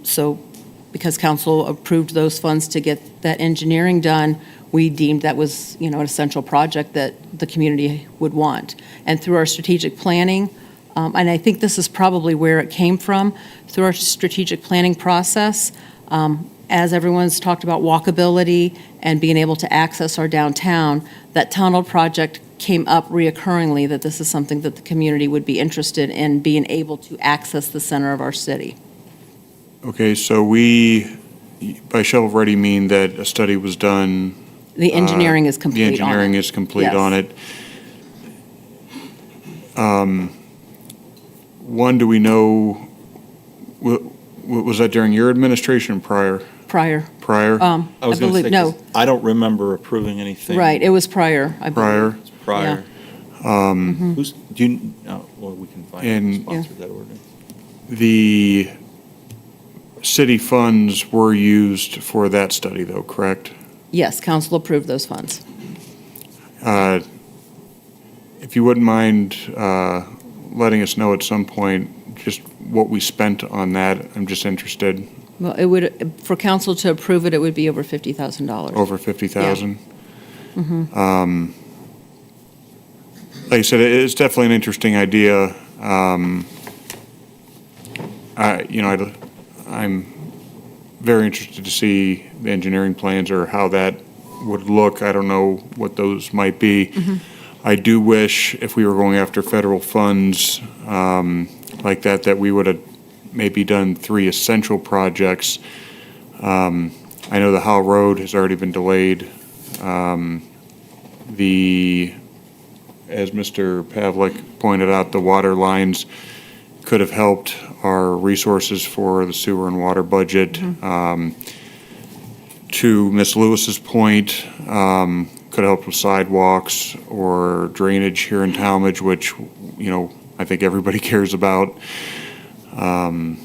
So because council approved those funds to get that engineering done, we deemed that was, an essential project that the community would want. And through our strategic planning, and I think this is probably where it came from, through our strategic planning process, as everyone's talked about walkability and being able to access our downtown, that tunnel project came up reoccurringly, that this is something that the community would be interested in, being able to access the center of our city. Okay, so we, by shovel-ready, mean that a study was done. The engineering is complete on it. The engineering is complete Yes. on it. One, do we know, was that during your administration prior? Prior. Prior? I was going to say, no, 'cause I don't remember approving anything. right, it was prior, I believe. Prior? It's prior. Who's, do you, well, we can find And- who sponsored that ordinance. The city funds were used for that study, though, correct? Yes, council approved those funds. If you wouldn't mind letting us know at some point just what we spent on that, I'm just interested. Well, it would, for council to approve it, it would be over $50,000. Over 50,000? Like I said, it's definitely an interesting idea. I'm very interested to see the engineering plans or how that would look. I don't know what those might be. I do wish if we were going after federal funds like that, that we would have maybe done 3 essential projects. I know the Howe Road has already been delayed. As Mr. Pavlik pointed out, the water lines could have helped our resources for the sewer and water budget. To Ms. Lewis's point, could have helped with sidewalks or drainage here in Tallmadge, which, I think everybody cares about. I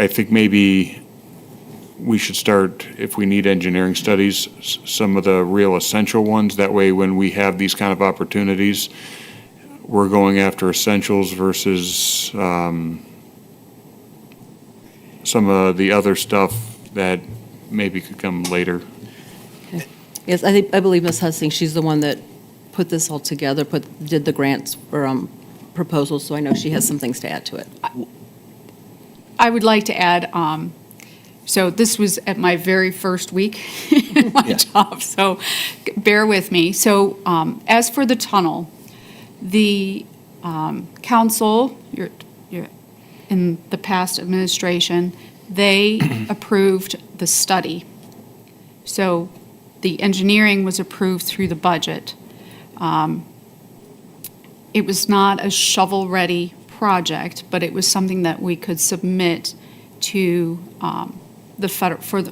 think maybe we should start, if we need engineering studies, some of the real essential ones. That way, when we have these kind of opportunities, we're going after essentials versus some of the other stuff that maybe could come later. Yes, I believe Ms. Hussing, she's the one that put this all together, did the grants for proposals, so I know she has some things to add to it. I would like to add, so this was at my very first week in my job, so bear with me. So as for the tunnel, the council, in the past administration, they approved the study. So the engineering was approved through the budget. It was not a shovel-ready project, but it was something that we could submit to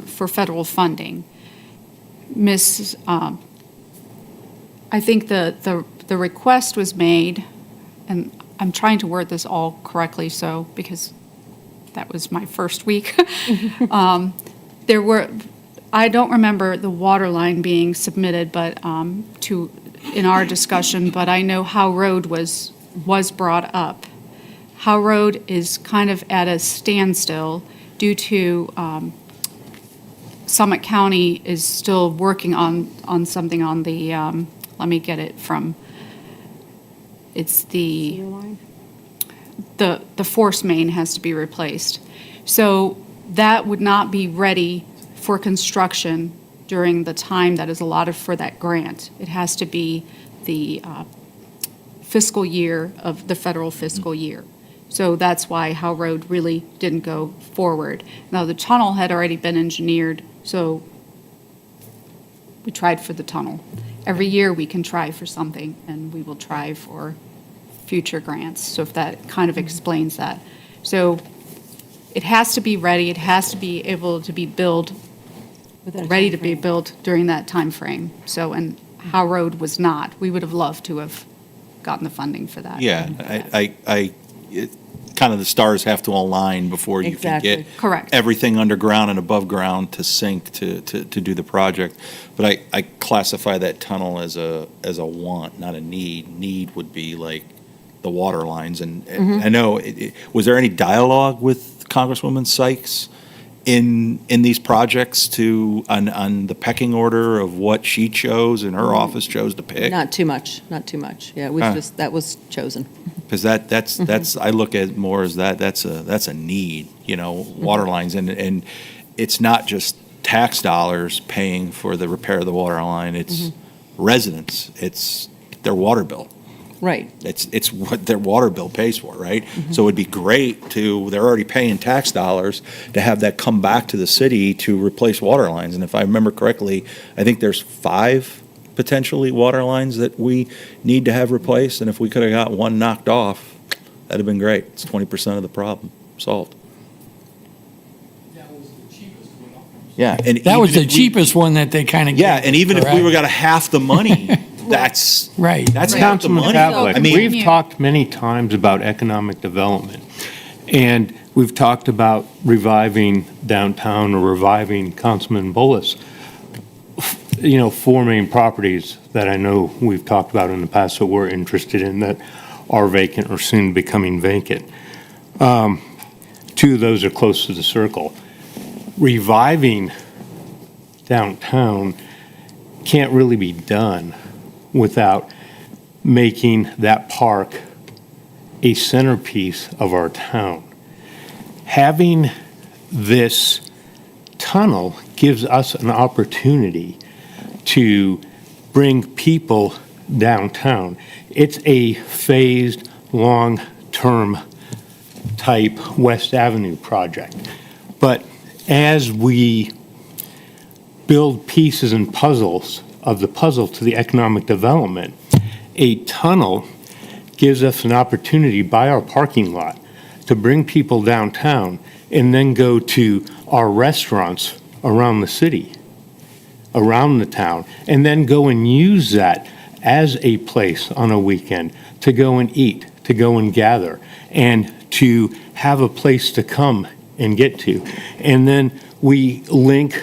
for federal funding. I think the request was made, and I'm trying to word this all correctly, because that was my first week. I don't remember the water line being submitted, but in our discussion, but I know Howe Road was brought up. Howe Road is kind of at a standstill due to Summit County is still working on something on the, let me get it from, it's the force main has to be replaced. So that would not be ready for construction during the time that is allotted for that grant. It has to be the fiscal year of the federal fiscal year. So that's why Howe Road really didn't go forward. Now, the tunnel had already been engineered, so we tried for the tunnel. Every year we can try for something, and we will try for future grants. So if that kind of explains that. So it has to be ready, it has to be able to be built, ready to be built during that time frame. So, and Howe Road was not. We would have loved to have gotten the funding for that. Yeah, kind of the stars have to align before you can Exactly. get Correct. everything underground and above ground to sync to do the project. But I classify that tunnel as a want, not a need. Need would be like the water lines. And I know, was there any dialogue with Congresswoman Sykes in these projects on the pecking order of what she chose and her office chose to pick? Not too much, not too much. Yeah, it was just, that was chosen. Because that's, I look at it more as that's a need, water lines. And it's not just tax dollars paying for the repair of the water line, it's residents, it's their water bill. Right. It's what their water bill pays for, right? So it'd be great they're already paying tax dollars to have that come back to the city to replace water lines. And if I remember correctly, I think there's 5 potentially water lines that we need to have replaced. And if we could have got one knocked off, that'd have been great. It's 20% of the problem solved. Yeah. And That was even the if we- cheapest one that they kind of. Yeah, and even if we were got a half the money, that's Right. that's half the Councilman money. Pavlik, I mean, we've talked many times about economic development, and we've talked about reviving downtown or reviving Councilman Bullis. 4 main properties that I know we've talked about in the past that we're interested in that are vacant or soon becoming vacant. 2 of those are close to the circle. Reviving downtown can't really be done without making that park a centerpiece of our town. Having this tunnel gives us an opportunity to bring people downtown. It's a phased, long-term type West Avenue project. But as we build pieces and puzzles of the puzzle to the economic development, a tunnel gives us an opportunity by our parking lot to bring people downtown and then go to our restaurants around the city, around the town, and then go and use that as a place on a weekend to go and eat, to go and gather, and to have a place to come and get to. And then we link,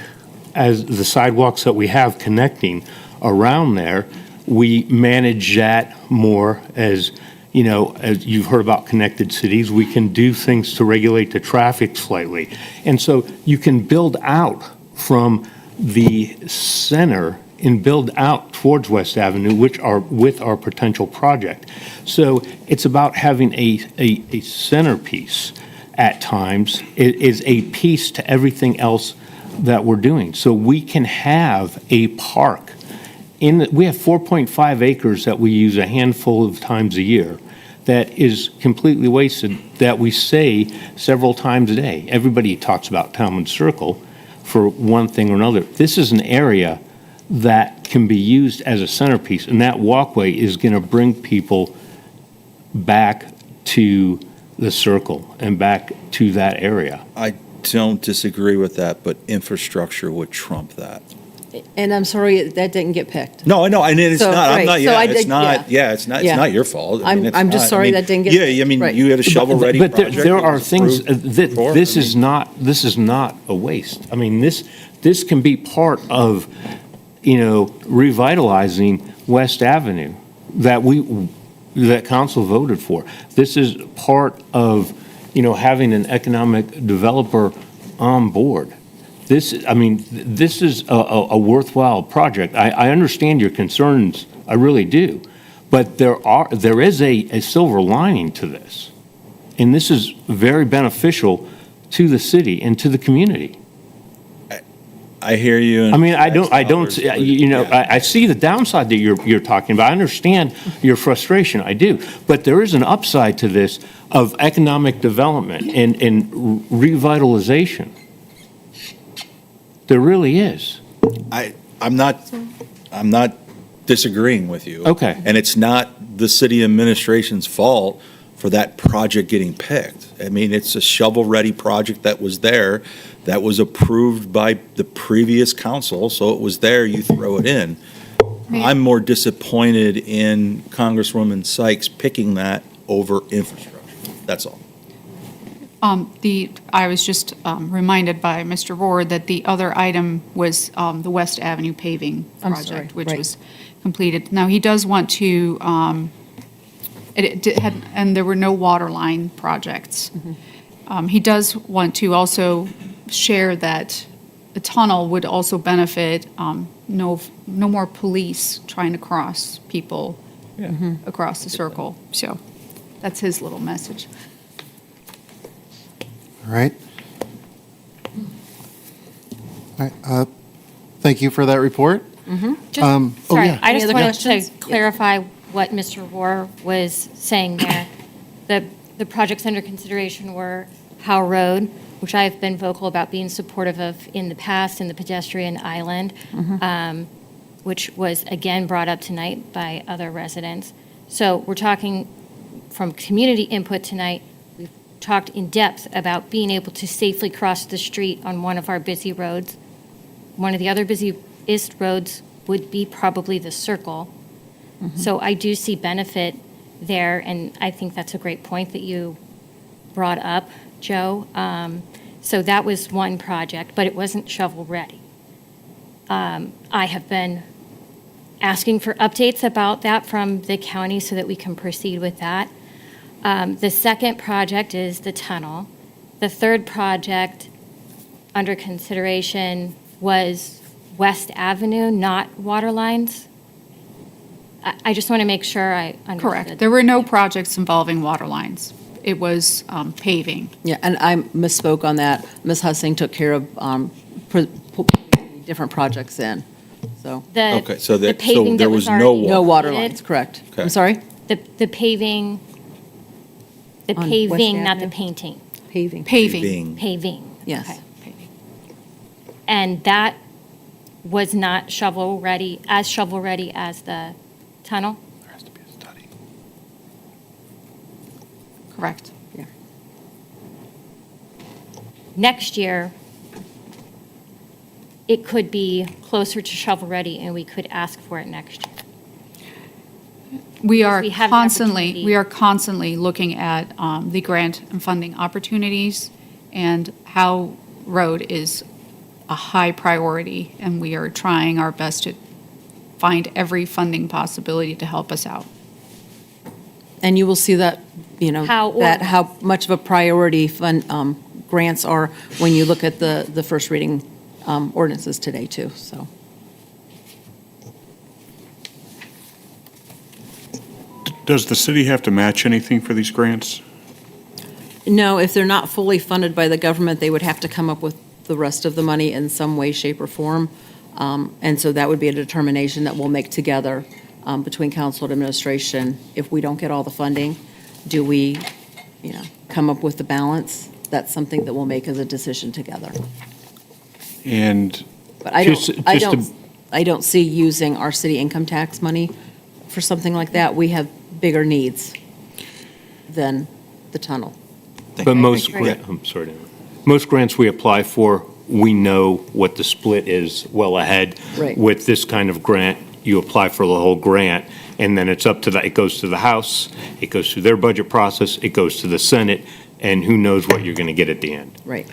as the sidewalks that we have connecting around there, we manage that more as you've heard about connected cities, we can do things to regulate the traffic slightly. And so you can build out from the center and build out towards West Avenue, which are with our potential project. So it's about having a centerpiece at times. It is a piece to everything else that we're doing. So we can have a park. We have 4.5 acres that we use a handful of times a year that is completely wasted, that we say several times a day. Everybody talks about Tallmadge Circle for one thing or another. This is an area that can be used as a centerpiece, and that walkway is going to bring people back to the circle and back to that area. I don't disagree with that, but infrastructure would trump that. And I'm sorry that didn't get picked. No, I know, and it's So, not, I'm right, not, so yeah, I it's did- not, yeah, it's not, Yeah. it's not your fault. I I'm- mean, it's I'm just not. I sorry mean, that didn't get Yeah, picked. I mean, Right. you had a shovel-ready But project. there it are was things, approved that before. this I is mean, not a waste. I mean, this can be part of, revitalizing West Avenue that council voted for. This is part of, having an economic developer on board. This is a worthwhile project. I understand your concerns, I really do. But there is a silver lining to this. And this is very beneficial to the city and to the community. I hear you. I mean, I don't, Yeah. I see the downside that you're talking about. I understand your frustration, I do. But there is an upside to this of economic development and revitalization. There really is. I'm not disagreeing with you. Okay. And it's not the city administration's fault for that project getting picked. I mean, it's a shovel-ready project that was there, that was approved by the previous council, so it was there, you throw it in. I'm more disappointed in Congresswoman Sykes picking that over infrastructure. That's all. I was just reminded by Mr. Rohr that the other item was the West Avenue paving I'm sorry, project, which right. was completed. Now, he does want to, and there were no water line projects. He does want to also share that the tunnel would also benefit, no more police trying to cross people across the circle. So that's his little message. All right. All right, thank you for that report. Mm-hmm. Oh, Sorry, yeah. I Any just other wanted questions? to clarify what Mr. Rohr was saying there. The projects under consideration were Howe Road, which I have been vocal about being supportive of in the past, in the pedestrian island, which was again brought up tonight by other residents. So we're talking from community input tonight. We've talked in depth about being able to safely cross the street on one of our busy roads. One of the other busiest roads would be probably the Circle. So I do see benefit there, and I think that's a great point that you brought up, Joe. So that was one project, but it wasn't shovel-ready. I have been asking for updates about that from the county so that we can proceed with that. The second project is the tunnel. The third project under consideration was West Avenue, not water lines. I just want to make sure I understood. Correct. There were no projects involving water lines. It was paving. Yeah, and I misspoke on that. Ms. Hussing took care of different projects in, so. Okay, so The that, so paving there that was was no already No water included? lines, correct. Okay. I'm sorry? The paving, the On West paving, not the Avenue? painting. Paving. Paving. Paving. Yes. Okay. And that was not shovel-ready, as shovel-ready as the tunnel? There has to be a study. Correct. Next year, it could be closer to shovel-ready, and we could ask for it next year. We are We have an constantly, opportunity. we are constantly looking at the grant and funding opportunities, and Howe Road is a high priority, and we are trying our best to find every funding possibility to help us out. And you will see that, you know, how much of a priority grants are when you look at the first reading ordinances today, too, so. Does the city have to match anything for these grants? No, if they're not fully funded by the government, they would have to come up with the rest of the money in some way, shape, or form. And so that would be a determination that we'll make together between council and administration. If we don't get all the funding, do we, come up with the balance? That's something that we'll make as a decision together. And But I Just- don't, I just to- don't, I don't see using our city income tax money for something like that. We have bigger needs than the tunnel. But most, agree. I'm sorry, to interrupt. Most grants we apply for, we know what the split is well ahead. Right. With this kind of grant, you apply for the whole grant, and then it's up to it goes to the House, it goes through their budget process, it goes to the Senate, and who knows what you're going to get at the end. Right.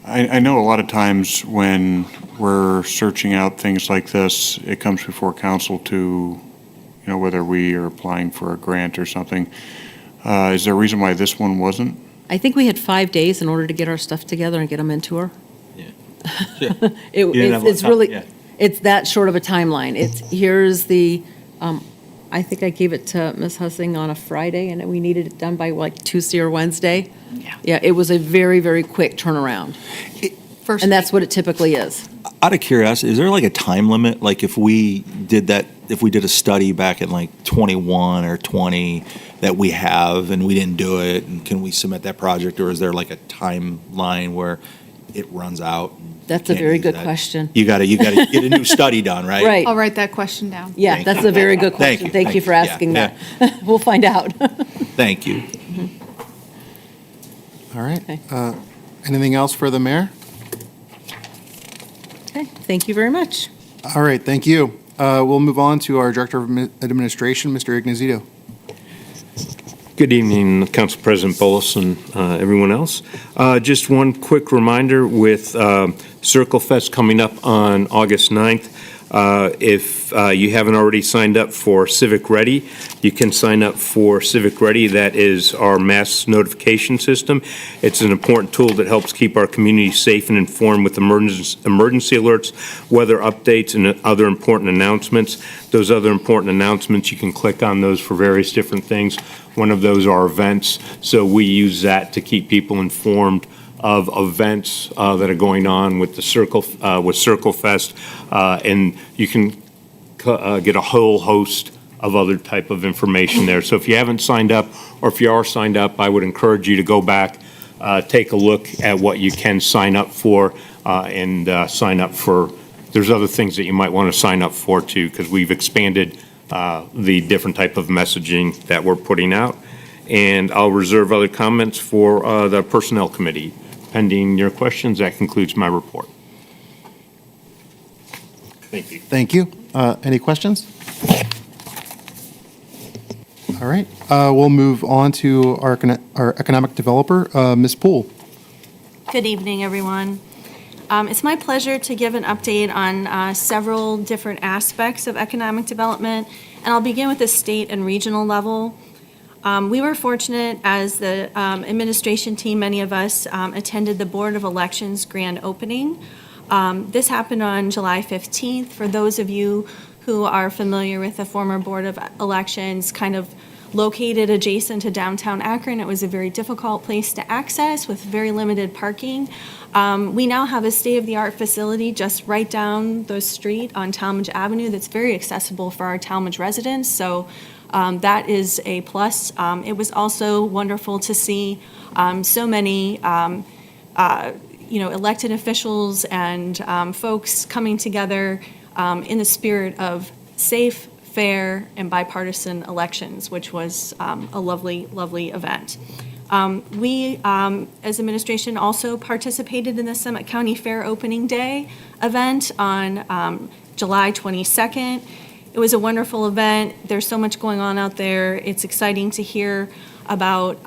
I know a lot of times when we're searching out things like this, it comes before council to, whether we are applying for a grant or something. Is there a reason why this one wasn't? I think we had 5 days in order to get our stuff together and get them into her. Yeah. It's really, it's that short of a timeline. Here's the, I think I gave it to Ms. Hussing on a Friday, and we needed it done by like Tuesday or Wednesday. Yeah. Yeah, it was a very, very quick turnaround, First, and that's what it typically is. Out of curiosity, is there like a time limit? Like if we did a study back in like 21 or 20 that we have and we didn't do it, and can we submit that project, or is there like a timeline where it runs out? and That's a can't very use good that? question. You gotta get a new study done, right? Right. I'll write that question down. Yeah, Thank that's you. a very good Thank question. you. Thank you for Yeah, asking yeah. that. We'll find out. Thank you. All right. Okay. Anything else for the mayor? Okay, thank you very much. All right, thank you. We'll move on to our Director of Administration, Mr. Ignazito. Good evening, Council President Bolus and everyone else. Just one quick reminder with Circle Fest coming up on August 9th. If you haven't already signed up for Civic Ready, you can sign up for Civic Ready. That is our mass notification system. It's an important tool that helps keep our community safe and informed with emergency alerts, weather updates, and other important announcements. Those other important announcements, you can click on those for various different things. One of those are events, so we use that to keep people informed of events that are going on with the Circle Fest, and you can get a whole host of other type of information there. So if you haven't signed up, or if you are signed up, I would encourage you to go back, take a look at what you can sign up for, and sign up for. There's other things that you might want to sign up for too, because we've expanded the different type of messaging that we're putting out. And I'll reserve other comments for the Personnel Committee. Pending your questions, that concludes my report. Thank you. Thank you. Any questions? All right, we'll move on to our economic developer, Ms. Poole. Good evening, everyone. It's my pleasure to give an update on several different aspects of economic development, and I'll begin with the state and regional level. We were fortunate as the administration team, many of us attended the Board of Elections grand opening. This happened on July 15th. For those of you who are familiar with the former Board of Elections, kind of located adjacent to downtown Akron, it was a very difficult place to access with very limited parking. We now have a state-of-the-art facility just right down the street on Tallmadge Avenue that's very accessible for our Tallmadge residents. So that is a plus. It was also wonderful to see so many elected officials and folks coming together in the spirit of safe, fair, and bipartisan elections, which was a lovely, lovely event. We, as administration, also participated in the Summit County Fair Opening Day event on July 22nd. It was a wonderful event. There's so much going on out there. It's exciting to hear about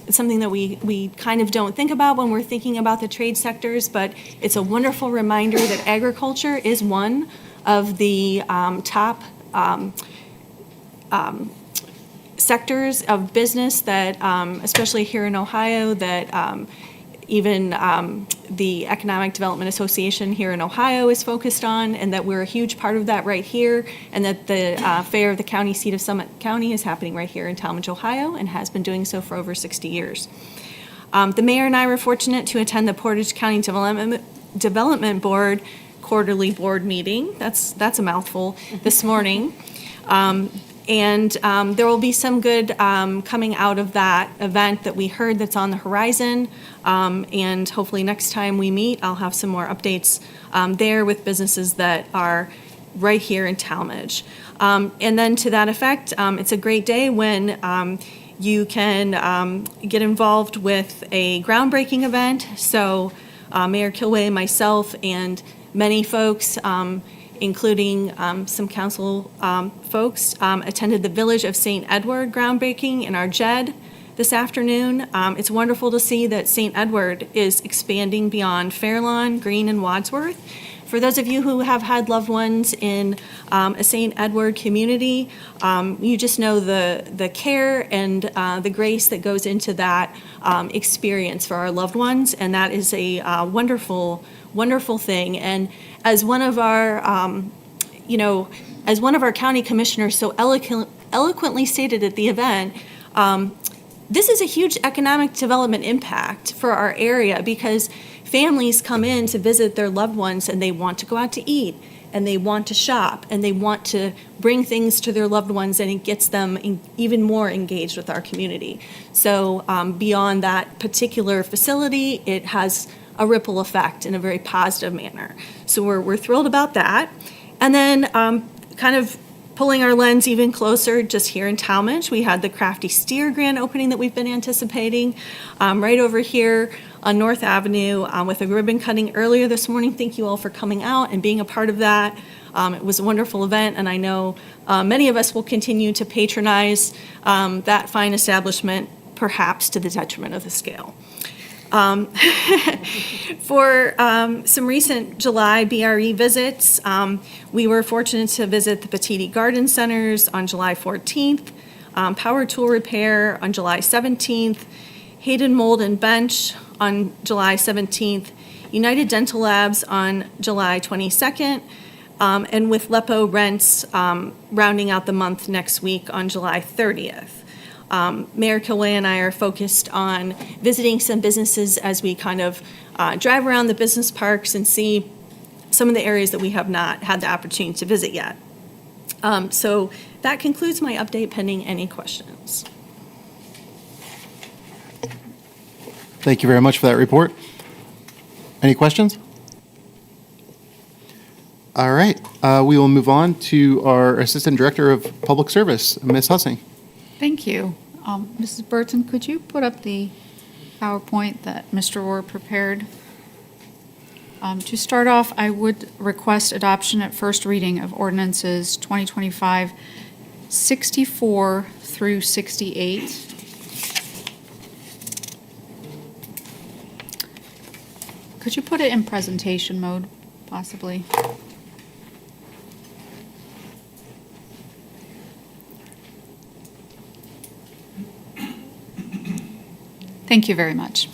something that we kind of don't think about when we're thinking about the trade sectors, but it's a wonderful reminder that agriculture is one of the top sectors of business that, especially here in Ohio, that even the Economic Development Association here in Ohio is focused on, and that we're a huge part of that right here, and that the fair of the county seat of Summit County is happening right here in Tallmadge, Ohio, and has been doing so for over 60 years. The mayor and I were fortunate to attend the Portage County Development Board quarterly board meeting. That's a mouthful this morning. And there will be some good coming out of that event that we heard that's on the horizon. And hopefully next time we meet, I'll have some more updates there with businesses that are right here in Tallmadge. And then to that effect, it's a great day when you can get involved with a groundbreaking event. So Mayor Kilway and myself and many folks, including some council folks, attended the Village of St. Edward groundbreaking in our JED this afternoon. It's wonderful to see that St. Edward is expanding beyond Fairlawn, Greene, and Wadsworth. For those of you who have had loved ones in a St. Edward community, you just know the care and the grace that goes into that experience for our loved ones, and that is a wonderful, wonderful thing. And as one of our, as one of our county commissioners so eloquently stated at the event, this is a huge economic development impact for our area because families come in to visit their loved ones and they want to go out to eat and they want to shop and they want to bring things to their loved ones, and it gets them even more engaged with our community. So beyond that particular facility, it has a ripple effect in a very positive manner. So we're thrilled about that. And then kind of pulling our lens even closer, just here in Tallmadge, we had the Crafty Steer grand opening that we've been anticipating right over here on North Avenue with a ribbon cutting earlier this morning. Thank you all for coming out and being a part of that. It was a wonderful event, and I know many of us will continue to patronize that fine establishment, perhaps to the detriment of the scale. For some recent July BRE visits, we were fortunate to visit the Petiti Garden Centers on July 14th, Power Tool Repair on July 17th, Hayden Mold and Bench on July 17th, United Dental Labs on July 22nd, and with Lepo Rents rounding out the month next week on July 30th. Mayor Kilway and I are focused on visiting some businesses as we kind of drive around the business parks and see some of the areas that we have not had the opportunity to visit yet. So that concludes my update pending any questions. Thank you very much for that report. Any questions? All right, we will move on to our Assistant Director of Public Service, Ms. Hussing. Thank you. Mrs. Burton, could you put up the PowerPoint that Mr. Orr prepared? To start off, I would request adoption at first reading of ordinances 2025 64 through 68. Could you put it in presentation mode, possibly? Thank you very much.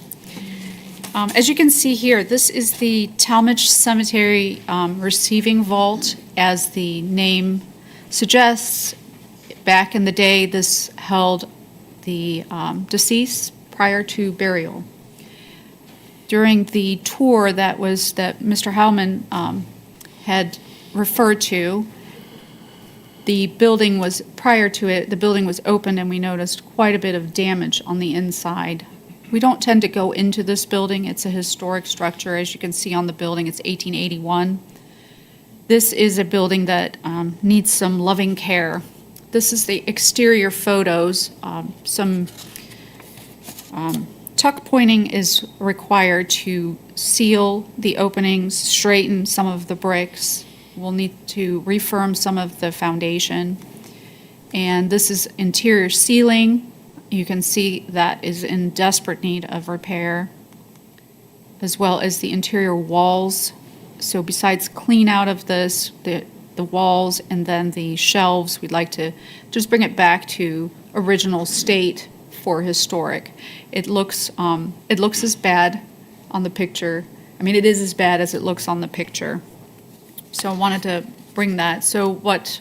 As you can see here, this is the Tallmadge Cemetery receiving vault. As the name suggests, back in the day, this held the deceased prior to burial. During the tour that Mr. Howman had referred to, the building was, prior to it, the building was opened and we noticed quite a bit of damage on the inside. We don't tend to go into this building. It's a historic structure. As you can see on the building, it's 1881. This is a building that needs some loving care. This is the exterior photos. Some tuck pointing is required to seal the openings, straighten some of the bricks. We'll need to refirm some of the foundation. And this is interior ceiling. You can see that is in desperate need of repair, as well as the interior walls. So besides clean out of this, the walls and then the shelves, we'd like to just bring it back to original state for historic. It looks as bad on the picture. I mean, it is as bad as it looks on the picture. So I wanted to bring that. So what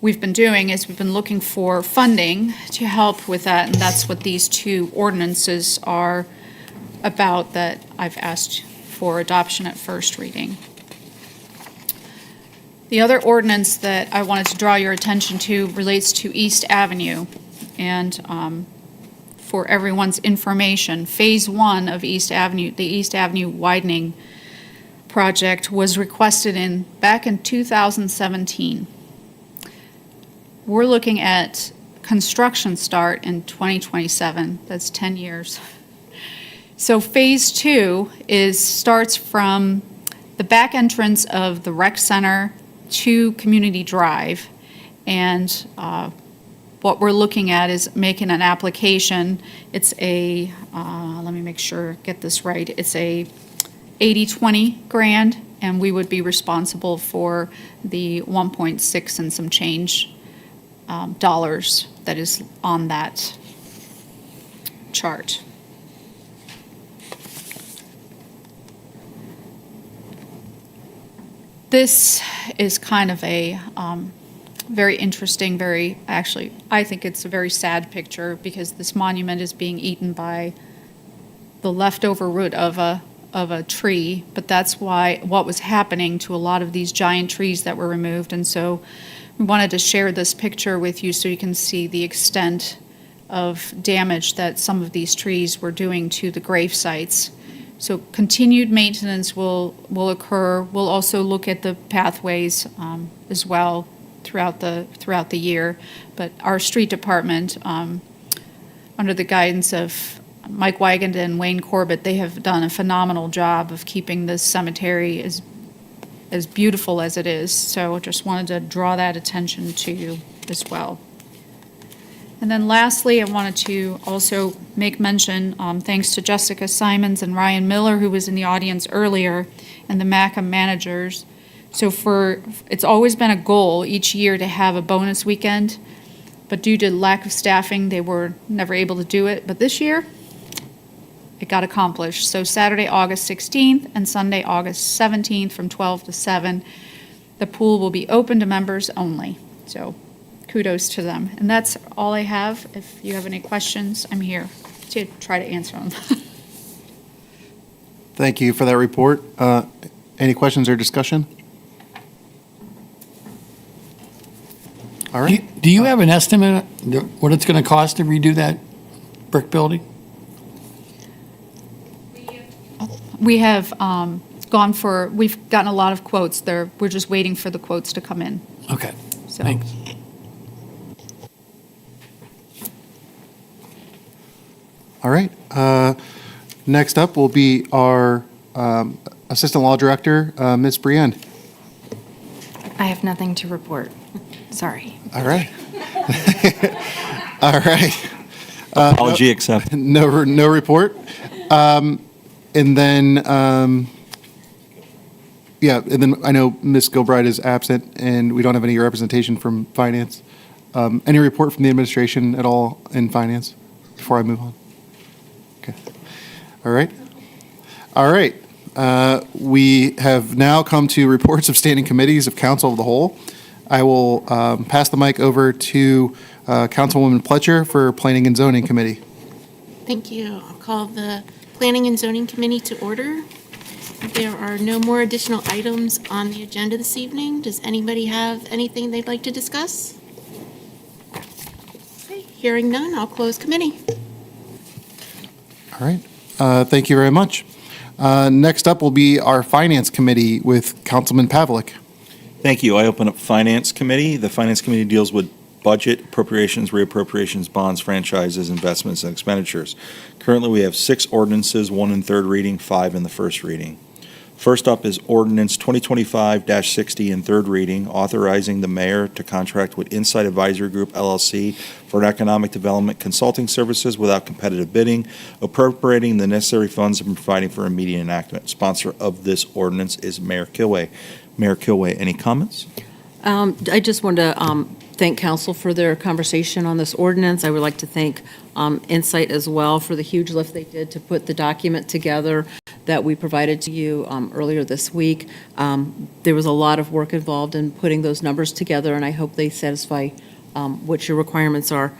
we've been doing is we've been looking for funding to help with that, and that's what these two ordinances are about that I've asked for adoption at first reading. The other ordinance that I wanted to draw your attention to relates to East Avenue. And for everyone's information, Phase 1 of East Avenue, the East Avenue widening project was requested back in 2017. We're looking at construction start in 2027. That's 10 years. So Phase 2 starts from the back entrance of the rec center to Community Drive. And what we're looking at is making an application. It's let me make sure, get this right. It's a 80-20 grant, and we would be responsible for the 1.6 and some change dollars that is on that chart. This is kind of a very interesting, I think it's a very sad picture because this monument is being eaten by the leftover root of a tree, but that's what was happening to a lot of these giant trees that were removed. And so we wanted to share this picture with you so you can see the extent of damage that some of these trees were doing to the grave sites. So continued maintenance will occur. We'll also look at the pathways as well throughout the year. But our street department, under the guidance of Mike Wygand and Wayne Corbett, they have done a phenomenal job of keeping this cemetery as beautiful as it is. So just wanted to draw that attention to you as well. And then lastly, I wanted to also make mention, thanks to Jessica Simons and Ryan Miller, who was in the audience earlier, and the MACA managers. So it's always been a goal each year to have a bonus weekend, but due to lack of staffing, they were never able to do it. But this year, it got accomplished. So Saturday, August 16th, and Sunday, August 17th, from 12 to 7, the pool will be open to members only. So kudos to them. And that's all I have. If you have any questions, I'm here to try to answer them. Thank you for that report. Any questions or discussion? All right. Do you have an estimate of what it's going to cost to redo that brick building? We have we've gotten a lot of quotes. We're just waiting for the quotes to come in. Okay, So- thanks. All right. Next up will be our Assistant Law Director, Ms. Brienne. I have nothing to report. Sorry. All right. All right. Apology accepted. No report. And then, and then I know Ms. Gilbride is absent, and we don't have any representation from Finance. Any report from the administration at all in Finance before I move on? Okay. All right. All right. We have now come to reports of standing committees of Council of the Whole. I will pass the mic over to Councilwoman Pletcher for Planning and Zoning Committee. Thank you. I'll call the Planning and Zoning Committee to order. There are no more additional items on the agenda this evening. Does anybody have anything they'd like to discuss? Okay, hearing none, I'll close committee. All right. Thank you very much. Next up will be our Finance Committee with Councilman Pavlik. Thank you. I open up Finance Committee. The Finance Committee deals with budget, appropriations, reappropriations, bonds, franchises, investments, and expenditures. Currently, we have 6 ordinances, 1 in third reading, 5 in the first reading. First up is Ordinance 2025-60 in third reading, authorizing the mayor to contract with Insight Advisory Group LLC for economic development consulting services without competitive bidding, appropriating the necessary funds and providing for immediate enactment. Sponsor of this ordinance is Mayor Kilway. Mayor Kilway, any comments? I just wanted to thank council for their conversation on this ordinance. I would like to thank Insight as well for the huge lift they did to put the document together that we provided to you earlier this week. There was a lot of work involved in putting those numbers together, and I hope they satisfy what your requirements are.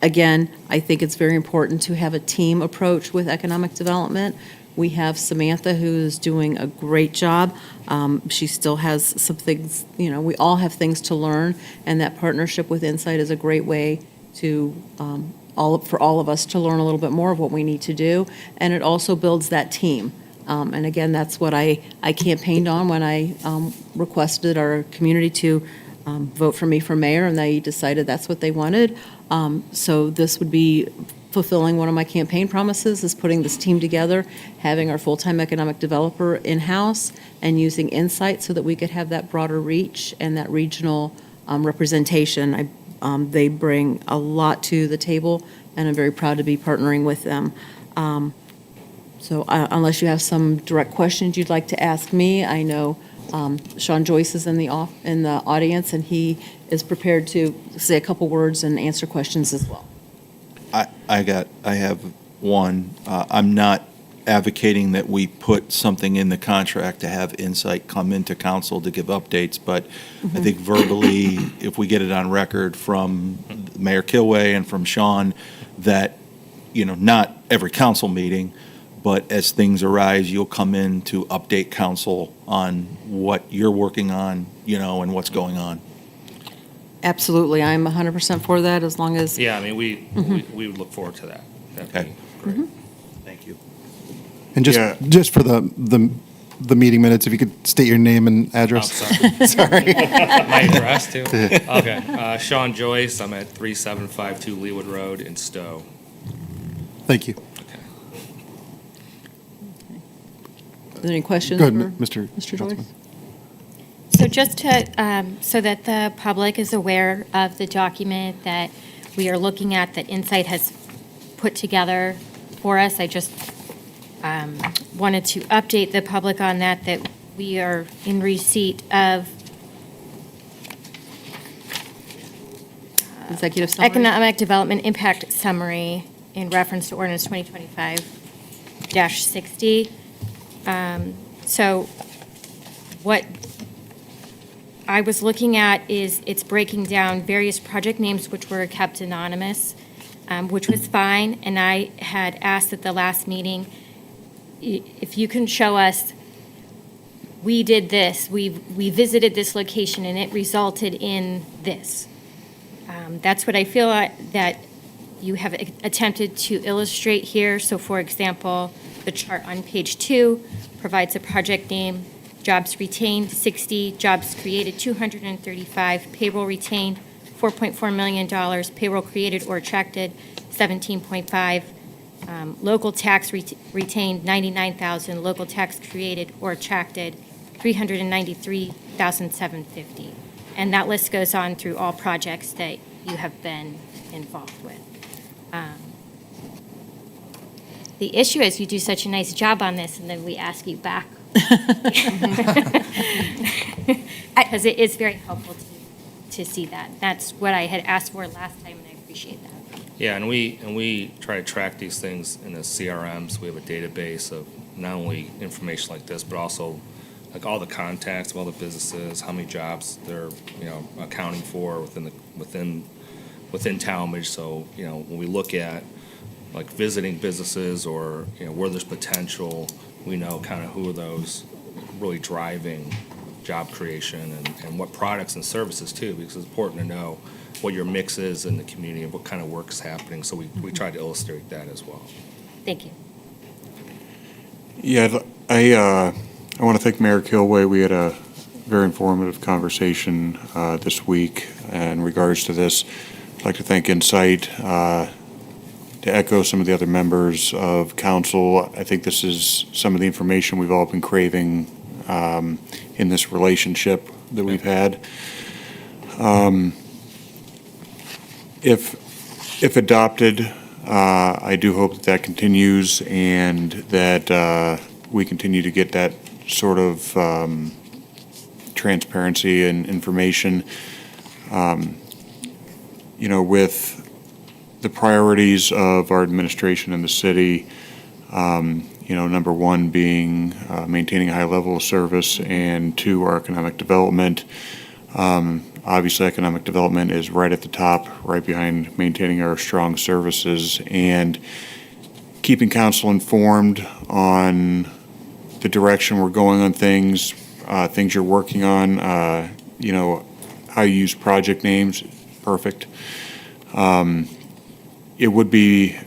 Again, I think it's very important to have a team approach with economic development. We have Samantha, who's doing a great job. She still has some things, we all have things to learn, and that partnership with Insight is a great way to, for all of us to learn a little bit more of what we need to do, and it also builds that team. And again, that's what I campaigned on when I requested our community to vote for me for mayor, and they decided that's what they wanted. So this would be fulfilling one of my campaign promises, is putting this team together, having our full-time economic developer in-house, and using Insight so that we could have that broader reach and that regional representation. They bring a lot to the table, and I'm very proud to be partnering with them. So unless you have some direct questions you'd like to ask me, I know Sean Joyce is in the audience, and he is prepared to say a couple words and answer questions as well. I have one. I'm not advocating that we put something in the contract to have Insight come into council to give updates, but I think verbally, if we get it on record from Mayor Kilway and from Sean, that, not every council meeting, but as things arise, you'll come in to update council on what you're working on, and what's going on. Absolutely, I'm 100% for that, as long as, Yeah, I mean, we would look forward to that. That'd be Okay. great. Thank you. And just for the meeting minutes, if you could state your name and Oh, address. sorry. Sorry. My address too? Okay. Sean Joyce, I'm at 3752 Leewood Road in Stowe. Thank you. are there any questions Go for ahead, Mr. Mr. Joyce? So just to, so that the public is aware of the document that we are looking at, that Insight has put together for us, I just wanted to update the public on that, that we are in receipt of Executive summary? Economic Development Impact Summary in reference to ordinance 2025-60. So what I was looking at is it's breaking down various project names which were kept anonymous, which was fine. And I had asked at the last meeting, if you can show us, we did this, we visited this location and it resulted in this. That's what I feel that you have attempted to illustrate here. So for example, the chart on page 2 provides a project name, jobs retained 60, jobs created 235, payroll retained $4.4 million, payroll created or attracted 17.5, local tax retained 99,000, local tax created or attracted 393,750. And that list goes on through all projects that you have been involved with. The issue is you do such a nice job on this, and then we ask you back. Because it is very helpful to see that. That's what I had asked for last time, and I appreciate that. Yeah, and we try to track these things in the CRMs. We have a database of not only information like this, but also like all the contacts of all the businesses, how many jobs they're, accounting for within Tallmadge. So, when we look at like visiting businesses or, where there's potential, we know kind of who are those really driving job creation and what products and services too, because it's important to know what your mix is in the community and what kind of work is happening. So we try to illustrate that as well. Thank you. Yeah, I want to thank Mayor Kilway. We had a very informative conversation this week in regards to this. I'd like to thank Insight. To echo some of the other members of council, I think this is some of the information we've all been craving in this relationship that we've had. If adopted, I do hope that continues and that we continue to get that sort of transparency and information. With the priorities of our administration in the city, number one being maintaining a high level of service, and 2, our economic development. Obviously, economic development is right at the top, right behind maintaining our strong services, and keeping council informed on the direction we're going on things, things you're working on, how you use project names, perfect. It would be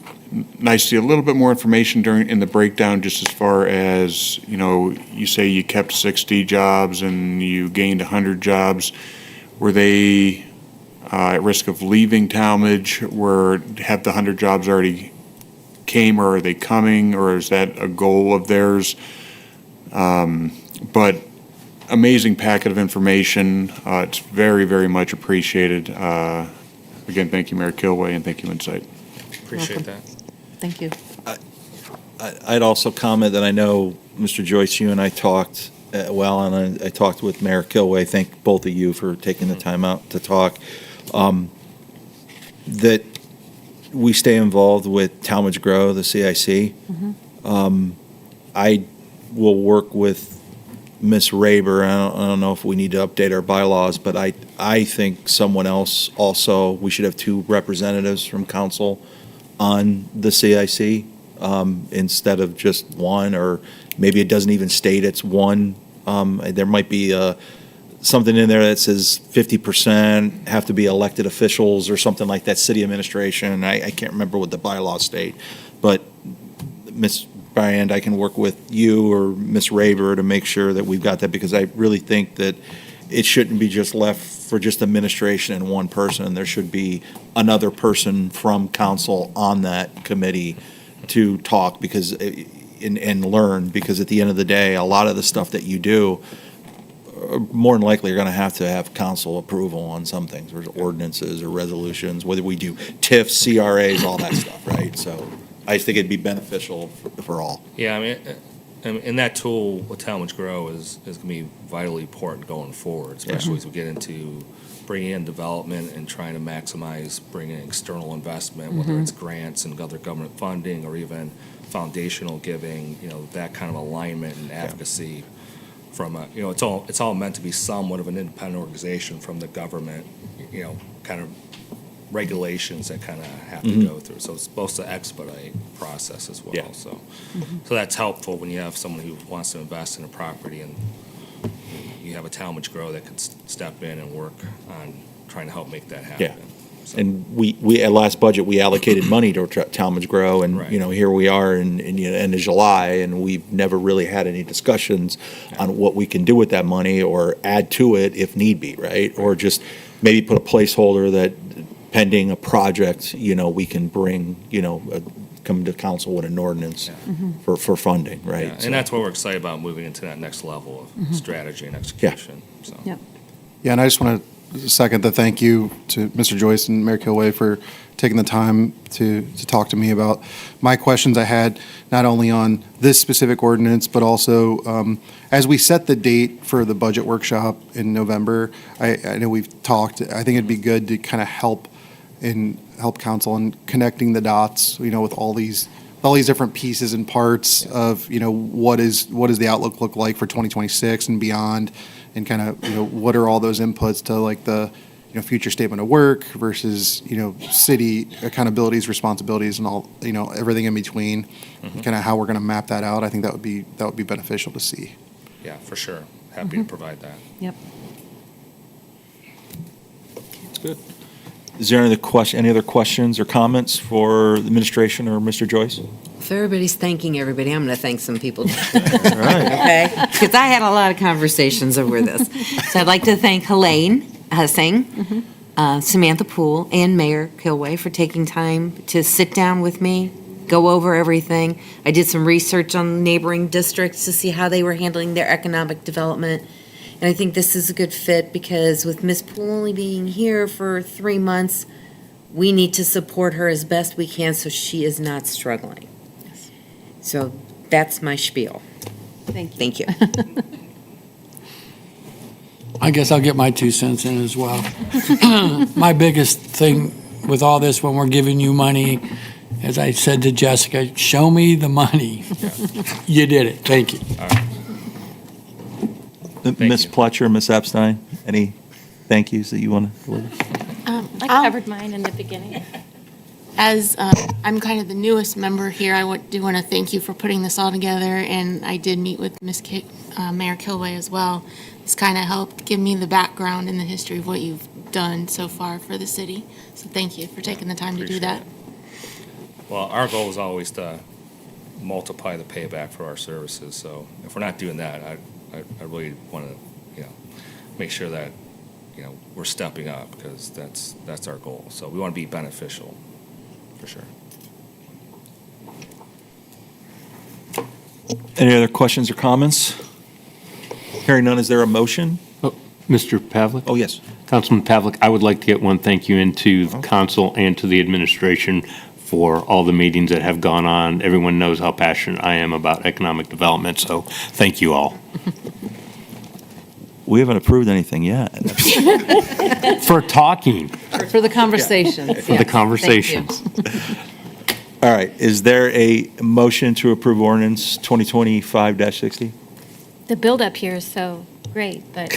nice to see a little bit more information in the breakdown, just as far as, you say you kept 60 jobs and you gained 100 jobs. Were they at risk of leaving Tallmadge? Have the 100 jobs already came, or are they coming, or is that a goal of theirs? But amazing packet of information. It's very, very much appreciated. Again, thank you, Mayor Kilway, and thank you, Insight. Appreciate that. Thank you. I'd also comment that I know, Mr. Joyce, you and I talked, and I talked with Mayor Kilway. Thank both of you for taking the time out to talk. That we stay involved with Tallmadge Grow, the CIC. I will work with Ms. Raber. I don't know if we need to update our bylaws, but I think someone else also, we should have 2 representatives from council on the CIC instead of just 1, or maybe it doesn't even state it's 1. There might be something in there that says 50% have to be elected officials or something like that, city administration. I can't remember what the bylaws state, but Ms. Bryant, I can work with you or Ms. Raber to make sure that we've got that, because I really think that it shouldn't be just left for just administration and 1 person. There should be another person from council on that committee to talk and learn, because at the end of the day, a lot of the stuff that you do more than likely are going to have council approval on some things, or ordinances or resolutions, whether we do TIFs, CRAs, all that stuff, right? So I think it'd be beneficial for all. Yeah, I mean, and that tool with Tallmadge Grow is going to be vitally important going forward, especially as we get into bringing in development and trying to maximize bringing in external investment, whether it's grants and other government funding or even foundational giving, that kind of alignment and advocacy from it's all meant to be somewhat of an independent organization from the government, kind of regulations that kind of have to go through. So it's supposed to expedite process as well. Yeah. So that's helpful when you have someone who wants to invest in a property and you have a Tallmadge Grow that can step in and work on trying to help make that happen. Yeah. So- And we at last budget, we allocated money to Tallmadge Grow, and, Right. here we are in end of July, and we've never really had any discussions on what we can do with that money or add to it if need be, right? Or just maybe put a placeholder that pending a project, we can bring, come to council with an ordinance for funding, right? Yeah, So- and that's what we're excited about, moving into that next level of strategy and execution. So. Yep. Yeah, and I just want to second the thank you to Mr. Joyce and Mayor Kilway for taking the time to talk to me about my questions I had, not only on this specific ordinance, but also as we set the date for the budget workshop in November. I know we've talked, I think it'd be good to kind of help council in connecting the dots, with all these different pieces and parts of, what does the outlook look like for 2026 and beyond, and kind of, what are all those inputs to like the, future statement of work versus, city accountabilities, responsibilities, and all, everything in between, kind of how we're going to map that out. I think that would be beneficial to see. Yeah, for sure. Happy to provide that. Yep. Is there any other questions or comments for the administration or Mr. Joyce? If everybody's thanking everybody, I'm going to thank some people. All right. Okay? Because I had a lot of conversations over this. So I'd like to thank Helene Hussing, Samantha Poole, and Mayor Kilway for taking time to sit down with me, go over everything. I did some research on neighboring districts to see how they were handling their economic development. And I think this is a good fit because with Ms. Poole only being here for 3 months, we need to support her as best we can so she is not struggling. So that's my spiel. Thank you. Thank you. I guess I'll get my 2 cents in as well. My biggest thing with all this, when we're giving you money, as I said to Jessica, show me the money. You did it. Thank you. Ms. you. Pletcher, Ms. Epstein, any thank yous that you want to deliver? I covered mine in the beginning. As I'm kind of the newest member here, I do want to thank you for putting this all together, and I did meet with Mayor Kilway as well. This kind of helped give me the background and the history of what you've done so far for the city. So thank you for taking the time to do that. Well, our goal is always to multiply the payback for our services. So if we're not doing that, I really want to, make sure that, we're stepping up because that's our goal. So we want to be beneficial, for sure. Any other questions or comments? Hearing none, is there a motion? Mr. Pavlik? Oh, yes. Councilman Pavlik, I would like to get one thank you into the council and to the administration for all the meetings that have gone on. Everyone knows how passionate I am about economic development, so thank you all. We haven't approved anything yet. For talking, For the conversations. for the conversations. All right, is there a motion to approve ordinance 2025-60? The buildup here is so great, but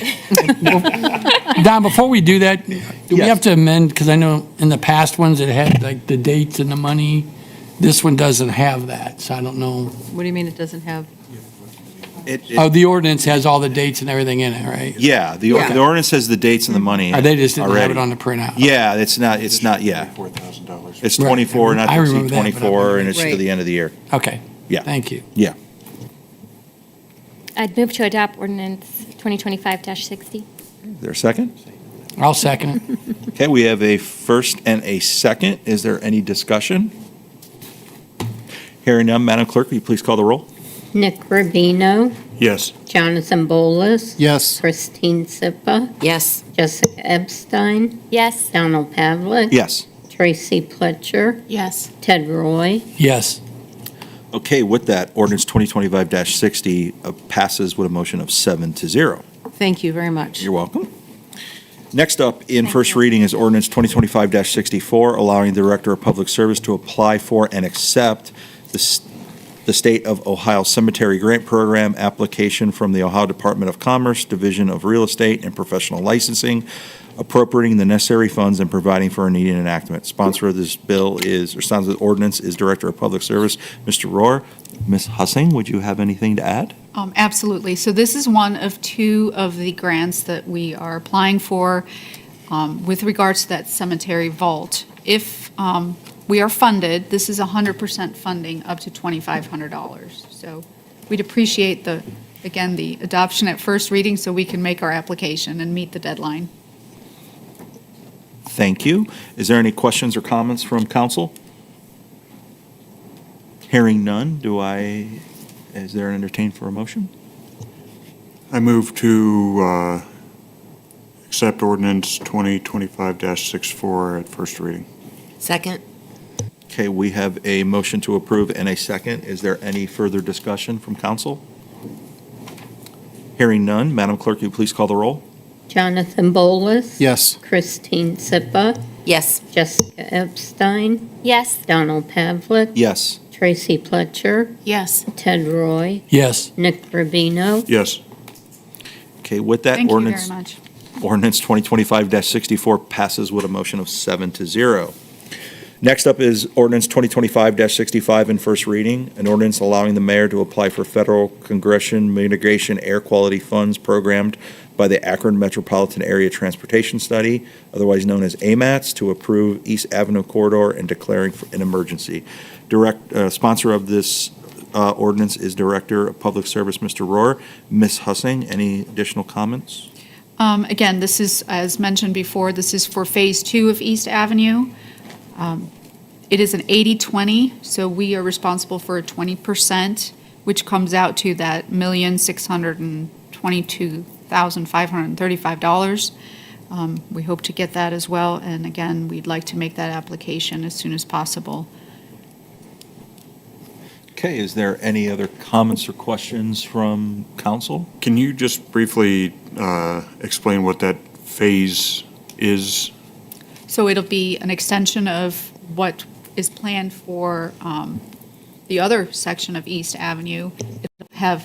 Don, before we do that, do we Yes. have to amend, because I know in the past ones it had like the dates and the money. This one doesn't have that, so I don't know. What do you mean it doesn't have? Oh, the ordinance has all the dates and everything in it, right? Yeah, the Yeah. the ordinance has the dates and the money They just didn't have already. it on the printout. Yeah, it's not, yeah. $4,000. It's Right. 24, not I to remember exceed that, but I 24, and it's to Right. the end of the year. Okay. Yeah. Thank you. Yeah. I'd move to adopt ordinance 2025-60. Is there a second? I'll second it. Okay, we have a first and a second. Is there any discussion? Hearing none, Madam Clerk, will you please call the roll? Nick Rubino, Yes. Jonathan Bolus, Yes. Christine Sipa, Yes. Jessica Epstein, Yes. Donald Pavlik, Yes. Tracy Pletcher, Yes. Ted Roy, Yes. Okay, with that, ordinance 2025-60 passes with a motion of 7-0. Thank you very much. You're welcome. Next up in first reading is ordinance 2025-64, allowing the Director of Public Service to apply for and accept the State of Ohio Cemetery Grant Program application from the Ohio Department of Commerce, Division of Real Estate and Professional Licensing, appropriating the necessary funds and providing for a needed enactment. Sponsor of this bill is, or sponsor of the ordinance is Director of Public Service, Mr. Rohr. Ms. Hussing, would you have anything to add? Absolutely. So this is one of two of the grants that we are applying for with regards to that cemetery vault. If we are funded, this is 100% funding up to $2,500. So we'd appreciate the adoption at first reading so we can make our application and meet the deadline. Thank you. Is there any questions or comments from council? Hearing none, is there an entertain for a motion? I move to accept ordinance 2025-64 at first reading. Second? Okay, we have a motion to approve and a second. Is there any further discussion from council? Hearing none, Madam Clerk, you please call the roll? Jonathan Bolus, Yes. Christine Sipa, Yes. Jessica Epstein, Yes. Donald Pavlik, Yes. Tracy Pletcher, Yes. Ted Roy, Yes. Nick Rubino, Yes. Okay, with that, Thank you very ordinance much. Ordinance 2025-64 passes with a motion of 7-0. Next up is ordinance 2025-65 in first reading, an ordinance allowing the mayor to apply for federal congression mitigation air quality funds programmed by the Akron Metropolitan Area Transportation Study, otherwise known as AMATS, to approve East Avenue corridor and declaring an emergency. Sponsor of this ordinance is Director of Public Service, Mr. Rohr. Ms. Hussing, any additional comments? Again, this is, as mentioned before, this is for Phase 2 of East Avenue. It is an 80-20, so we are responsible for 20%, which comes out to that $1,622,535. We hope to get that as well, and again, we'd like to make that application as soon as possible. Okay, is there any other comments or questions from council? Can you just briefly explain what that phase is? So it'll be an extension of what is planned for the other section of East Avenue.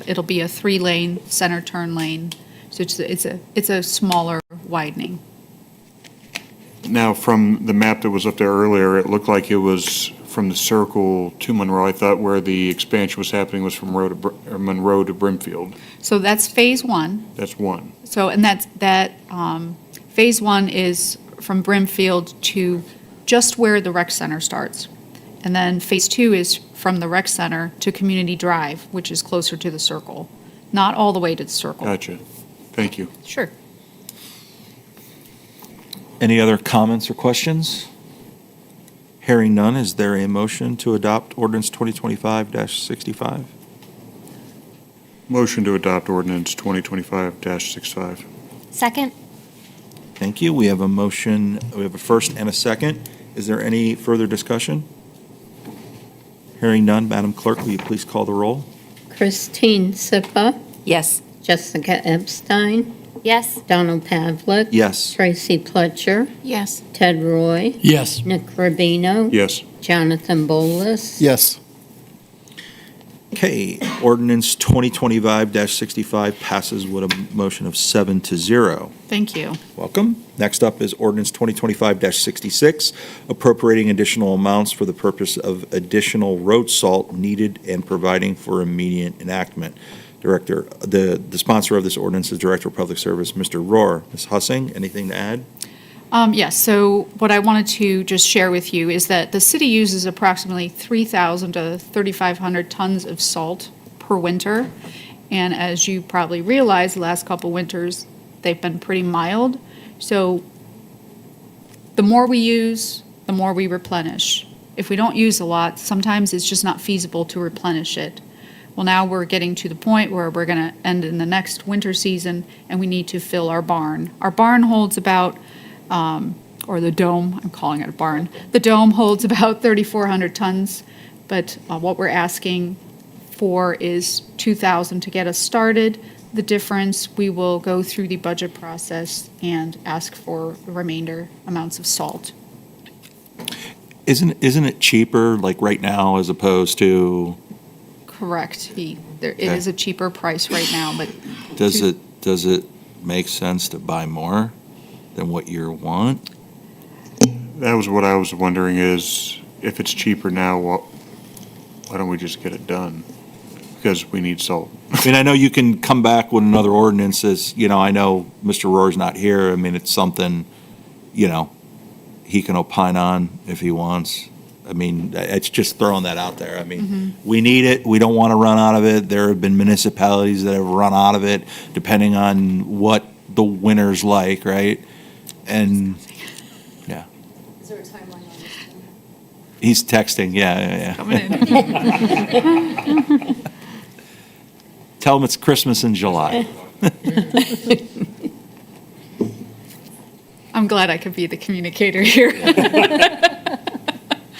It'll be a 3-lane center turn lane, so it's a smaller widening. Now, from the map that was up there earlier, it looked like it was from the circle to Monroe. I thought where the expansion was happening was from Monroe to Brimfield. So that's Phase 1. That's one. So, and Phase 1 is from Brimfield to just where the rec center starts. And then Phase 2 is from the rec center to Community Drive, which is closer to the circle. Not all the way to the circle. Gotcha. Thank you. Sure. Any other comments or questions? Hearing none, is there a motion to adopt ordinance 2025-65? Motion to adopt ordinance 2025-65. Second? Thank you. We have a motion, we have a first and a second. Is there any further discussion? Hearing none, Madam Clerk, will you please call the roll? Christine Sipa, Yes. Jessica Epstein, Yes. Donald Pavlik, Yes. Tracy Pletcher, Yes. Ted Roy, Yes. Nick Rubino, Yes. Jonathan Bolus, Yes. Okay, ordinance 2025-65 passes with a motion of 7-0. Thank you. Welcome. Next up is ordinance 2025-66, appropriating additional amounts for the purpose of additional road salt needed and providing for immediate enactment. Director, the sponsor of this ordinance is Director of Public Service, Mr. Rohr. Ms. Hussing, anything to add? Yes, so what I wanted to just share with you is that the city uses approximately 3,000 to 3,500 tons of salt per winter. And as you probably realize, the last couple winters, they've been pretty mild. So the more we use, the more we replenish. If we don't use a lot, sometimes it's just not feasible to replenish it. Well, now we're getting to the point where we're going to end in the next winter season, and we need to fill our barn. Our barn holds about, or the dome, I'm calling it a barn. The dome holds about 3,400 tons, but what we're asking for is 2,000 to get us started. The difference, we will go through the budget process and ask for the remainder amounts of salt. Isn't it cheaper, like right now, as opposed to, Correct. It is a cheaper price right now, but does it make sense to buy more than what you want? That was what I was wondering is, if it's cheaper now, why don't we just get it done? Because we need salt. I mean, I know you can come back with another ordinance as, I know Mr. Rohr's not here. I mean, it's something, he can opine on if he wants. I mean, it's just throwing that out there. I mean, we need it. We don't want to run out of it. There have been municipalities that have run out of it, depending on what the winter's like, right? And, yeah. Is there a timeline on this? He's texting, yeah. coming in. Tell him it's Christmas in July. I'm glad I could be the communicator here.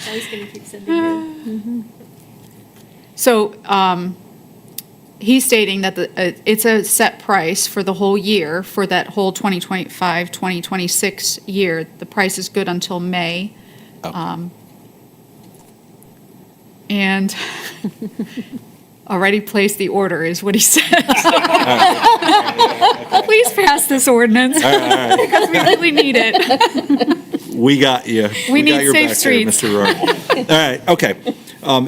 I was going to keep sending you. So he's stating that it's a set price for the whole year, for that whole 2025, 2026 year. The price is good until May. And already placed the order is what he said. Please pass this ordinance because we really need it. We got you. We need got your safe back streets. there, Mr. Rohr. All right, okay.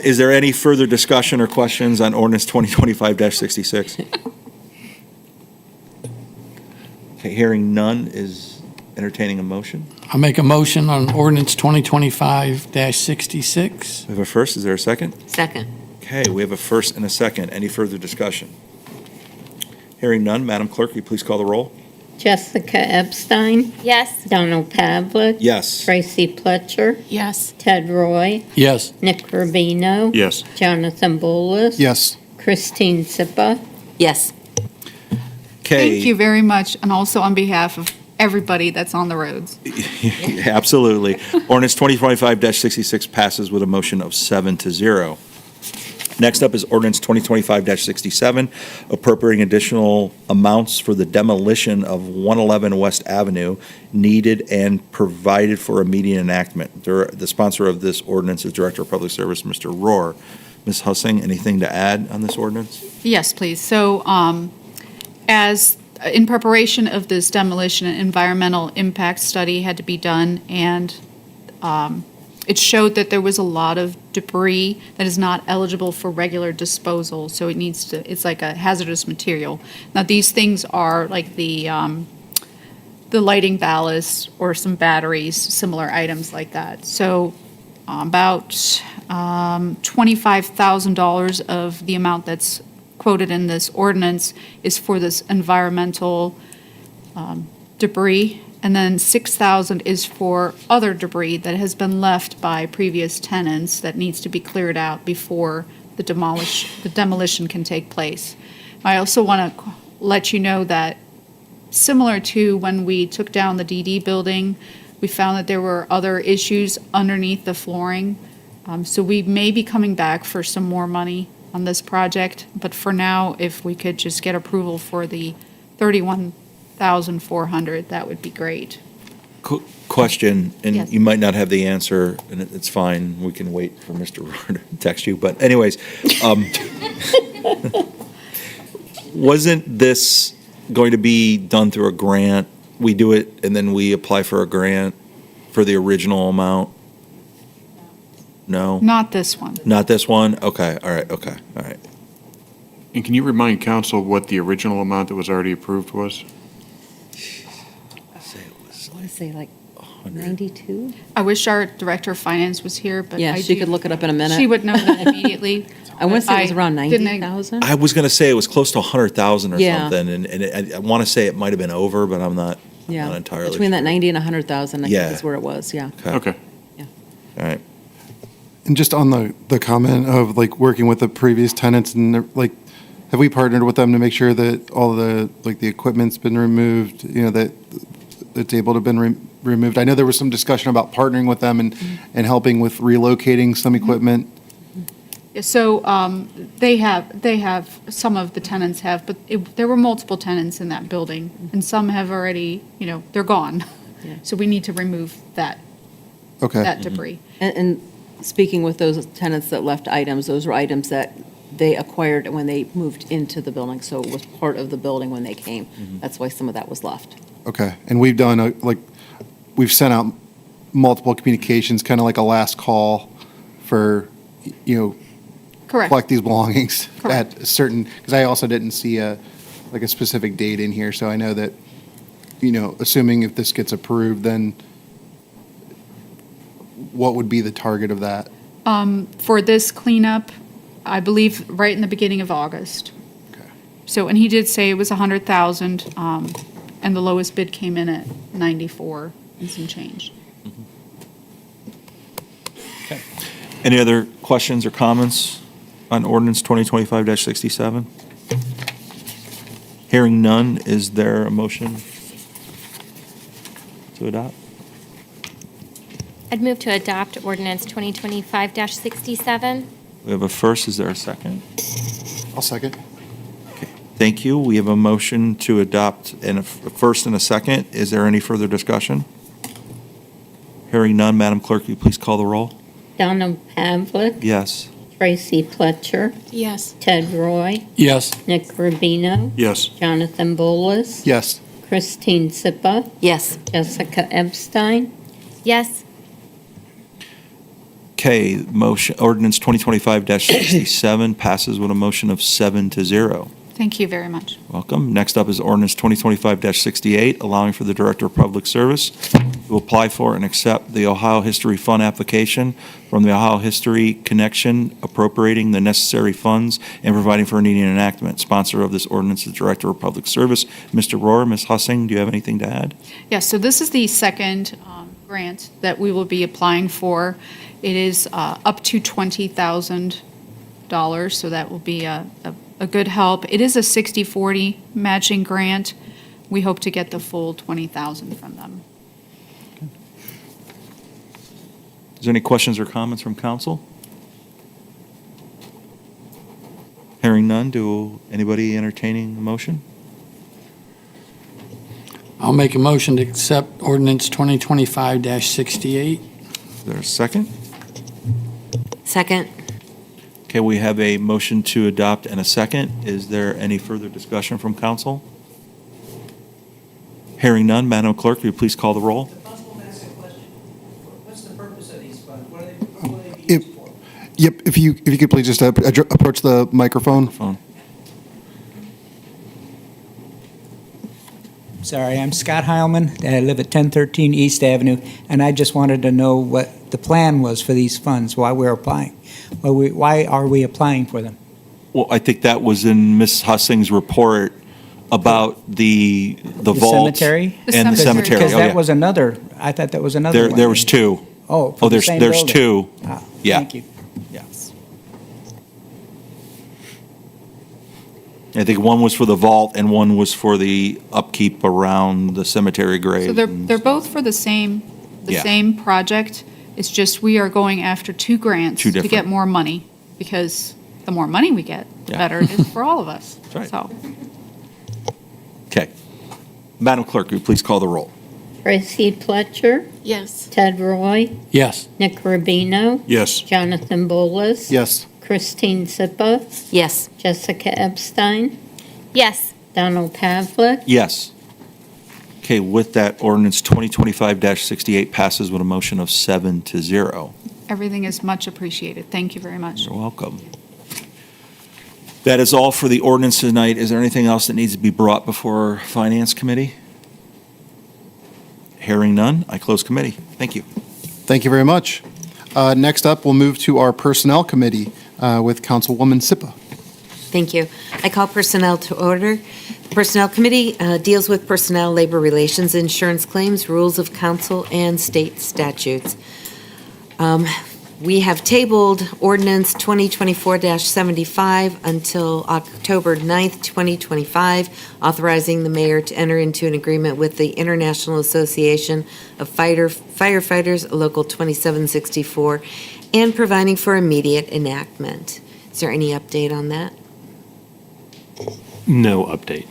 Is there any further discussion or questions on ordinance 2025-66? Okay, hearing none, is entertaining a motion. I'll make a motion on ordinance 2025-66. We have a first, is there a second? Second. Okay, we have a first and a second. Any further discussion? Hearing none, Madam Clerk, will you please call the roll? Jessica Epstein, Yes. Donald Pavlik, Yes. Tracy Pletcher, Yes. Ted Roy, Yes. Nick Rubino. Yes. Jonathan Bullis. Yes. Christine Sippa. Yes. Okay. Thank you very much, and also on behalf of everybody that's on the roads. Absolutely. Ordinance 2025-66 passes with a motion of 7-0. Next up is ordinance 2025-67, appropriating additional amounts for the demolition of 111 West Avenue needed and provided for immediate enactment. The sponsor of this ordinance is Director of Public Service, Mr. Rohr. Ms. Hussing, anything to add on this ordinance? Yes, please. So as in preparation of this demolition, an environmental impact study had to be done, and it showed that there was a lot of debris that is not eligible for regular disposal, so it's like a hazardous material. Now, these things are like the lighting ballast or some batteries, similar items like that. So about $25,000 of the amount that's quoted in this ordinance is for this environmental debris, and then $6,000 is for other debris that has been left by previous tenants that needs to be cleared out before the demolition can take place. I also want to let you know that similar to when we took down the DD building, we found that there were other issues underneath the flooring. So we may be coming back for some more money on this project, but for now, if we could just get approval for the $31,400, that would be great. Question, and Yes. you might not have the answer, and it's fine, we can wait for Mr. Rohr to text you, but anyways, wasn't this going to be done through a grant? We do it, and then we apply for a grant for the original amount? No? Not this one. Not this one? Okay, all right, okay, all right. And can you remind council what the original amount that was already approved was? I want to say like 92? I wish our director of finance was here, but Yeah, I she do- could look it up in a minute. She would know that immediately. I want to say it was around didn't- 90,000. I was gonna say it was close to 100,000 or Yeah. something, and I wanna say it might have been over, but I'm not Yeah, entirely between that sure. 90 and 100,000, I Yeah. think is where it was, yeah. Okay. All right. And just on the comment of like working with the previous tenants and like, have we partnered with them to make sure that all the, like the equipment's been removed, that it's able to have been removed? I know there was some discussion about partnering with them and helping with relocating some equipment. Yeah, so they have, some of the tenants have, but there were multiple tenants in that building, and some have already, they're gone. So we need to remove that Okay. debris. And speaking with those tenants that left items, those were items that they acquired when they moved into the building, so it was part of the building when they came. That's why some of that was left. Okay. And we've done we've sent out multiple communications, kind of like a last call for, Correct. collect these belongings Correct. at a certain, because I also didn't see a specific date in here, so I know that, assuming if this gets approved, then what would be the target of that? For this cleanup, I believe right in the beginning of August. Okay. So, and he did say it was 100,000, and the lowest bid came in at 94 and some change. Any other questions or comments on ordinance 2025-67? Hearing none, is there a motion to adopt? I'd move to adopt ordinance 2025-67. We have a first, is there a second? I'll second. Thank you. We have a motion to adopt and a first and a second. Is there any further discussion? Hearing none, Madam Clerk, will you please call the roll? Donald Pavlik, Yes. Tracy Fletcher, Yes. Ted Roy, Yes. Nick Rubino, Yes. Jonathan Bolus, Yes. Christine Sippa, Yes. Jessica Epstein, Yes. Okay, motion, ordinance 2025-67 passes with a motion of 7-0. Thank you very much. Welcome. Next up is ordinance 2025-68, allowing for the Director of Public Service to apply for and accept the Ohio History Fund application from the Ohio History Connection, appropriating the necessary funds and providing for needing enactment. Sponsor of this ordinance is the Director of Public Service, Mr. Rohr. Ms. Hussing, do you have anything to add? Yes, so this is the second grant that we will be applying for. It is up to $20,000, so that will be a good help. It is a 60-40 matching grant. We hope to get the full $20,000 from them. Is there any questions or comments from council? Hearing none, do anybody entertaining the motion? I'll make a motion to accept ordinance 2025-68. Is there a second? Second. Okay, we have a motion to adopt and a second. Is there any further discussion from council? Hearing none, Madam Clerk, will you please call the roll? Possible to ask a question? What's the purpose of these funds? What are they being used for? Yep, if you could please just approach the microphone. Phone. Sorry, I'm Scott Heilman. I live at 1013 East Avenue, and I just wanted to know what the plan was for these funds, why we're applying. Why are we applying for them? Well, I think that was in Ms. Hussing's report about the vault. Cemetery? And the cemetery, Because oh, that yeah. was another, I thought that was another one. There was two. Oh, Oh, for the same there's building. two. Ah, Yeah. Thank you. Yes. I think one was for the vault and one was for the upkeep around the cemetery grave. So they're both for the same Yeah. project. It's just we are going after two grants Two to get different. more money, because the more money we get, the Yeah. better it is for all of us. That's right. So, Okay. Madam Clerk, will you please call the roll? Tracy Fletcher, Yes. Ted Roy, Yes. Nick Rubino, Yes. Jonathan Bolus, Yes. Christine Sippa, Yes. Jessica Epstein, Yes. Donald Pavlik, Yes. Okay, with that, ordinance 2025-68 passes with a motion of 7-0. everything is much appreciated. Thank you very much. You're welcome. That is all for the ordinance tonight. Is there anything else that needs to be brought before Finance Committee? Hearing none, I close committee. Thank you. Thank you very much. Next up, we'll move to our Personnel Committee with Councilwoman Sippa. Thank you. I call personnel to order. The Personnel Committee deals with personnel, labor relations, insurance claims, rules of council, and state statutes. We have tabled ordinance 2024-75 until October 9th, 2025, authorizing the mayor to enter into an agreement with the International Association of Firefighters, Local 2764, and providing for immediate enactment. Is there any update on that? No update.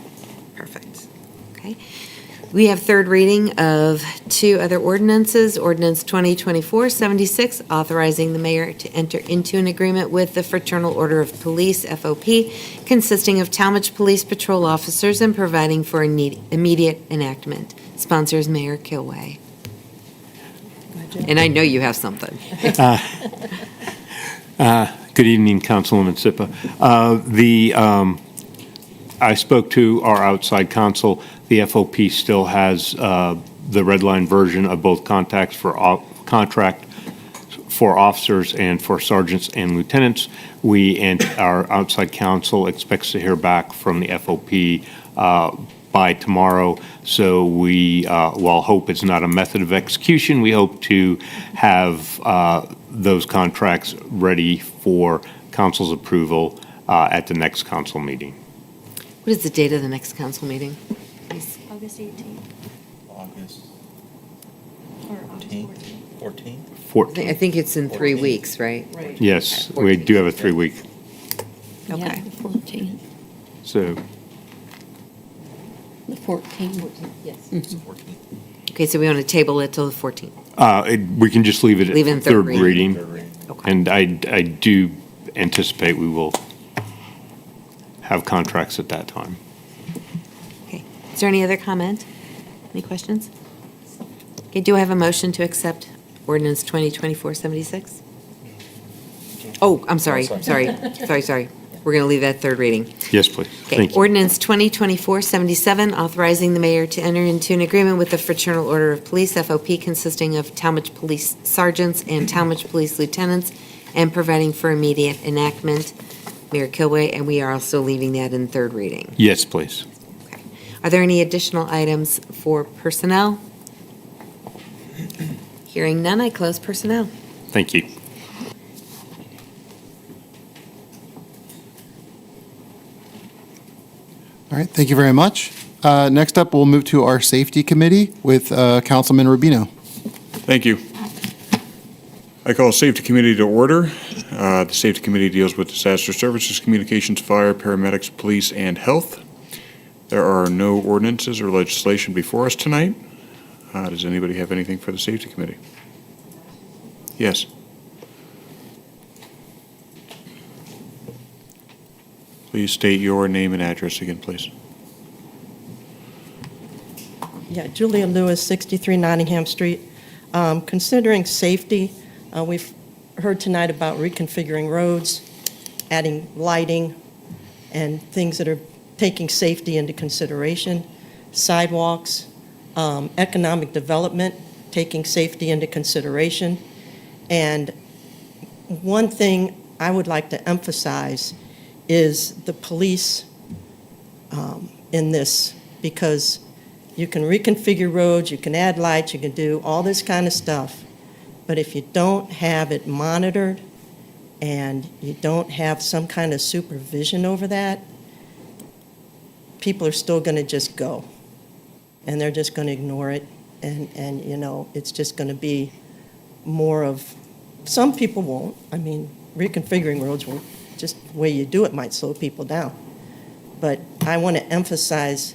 Perfect. Okay. We have third reading of two other ordinances. Ordinance 2024-76, authorizing the mayor to enter into an agreement with the Fraternal Order of Police, FOP, consisting of Tallmadge Police Patrol officers and providing for immediate enactment. Sponsors Mayor Kilway. And I know you have something. Good evening, Councilwoman Sipa. I spoke to our outside counsel. The FOP still has the red line version of both contract for officers and for sergeants and lieutenants. We and our outside counsel expects to hear back from the FOP by tomorrow. So we, while hope is not a method of execution, we hope to have those contracts ready for council's approval at the next council meeting. What is the date of the next council meeting? August 18th. August Or August 14th? I think it's in 3 weeks, right? Yes, we do have a 3-week. Yeah, Okay. the 14th. So The 14th, yes. Okay, so we want to table it till the 14th. we can just leave it Leave it in at third third reading. reading. Okay. And I do anticipate we will have contracts at that time. Okay. Is there any other comment? Any questions? Okay, do I have a motion to accept ordinance 2024-76? Oh, I'm sorry. We're going to leave that third reading. Yes, please. Okay, Thank you. ordinance 2024-77, authorizing the mayor to enter into an agreement with the Fraternal Order of Police, FOP, consisting of Tallmadge Police Sergeants and Tallmadge Police Lieutenants, and providing for immediate enactment. Mayor Kilway, and we are also leaving that in third reading. Yes, please. Okay. Are there any additional items for personnel? Hearing none, I close personnel. Thank you. All right, thank you very much. Next up, we'll move to our Safety Committee with Councilman Rubino. Thank you. I call Safety Committee to order. The Safety Committee deals with disaster services, communications, fire, paramedics, police, and health. There are no ordinances or legislation before us tonight. Does anybody have anything for the Safety Committee? Yes. Please state your name and address again, please. Yeah, Julia Lewis, 63 Nottingham Street. Considering safety, we've heard tonight about reconfiguring roads, adding lighting, and things that are taking safety into consideration, sidewalks, economic development, taking safety into consideration. And one thing I would like to emphasize is the police in this, because you can reconfigure roads, you can add lights, you can do all this kind of stuff, but if you don't have it monitored and you don't have some kind of supervision over that, people are still going to just go, and they're just going to ignore it, and you know, it's just going to be more of, some people won't. I mean, reconfiguring roads won't, just the way you do it might slow people down. But I want to emphasize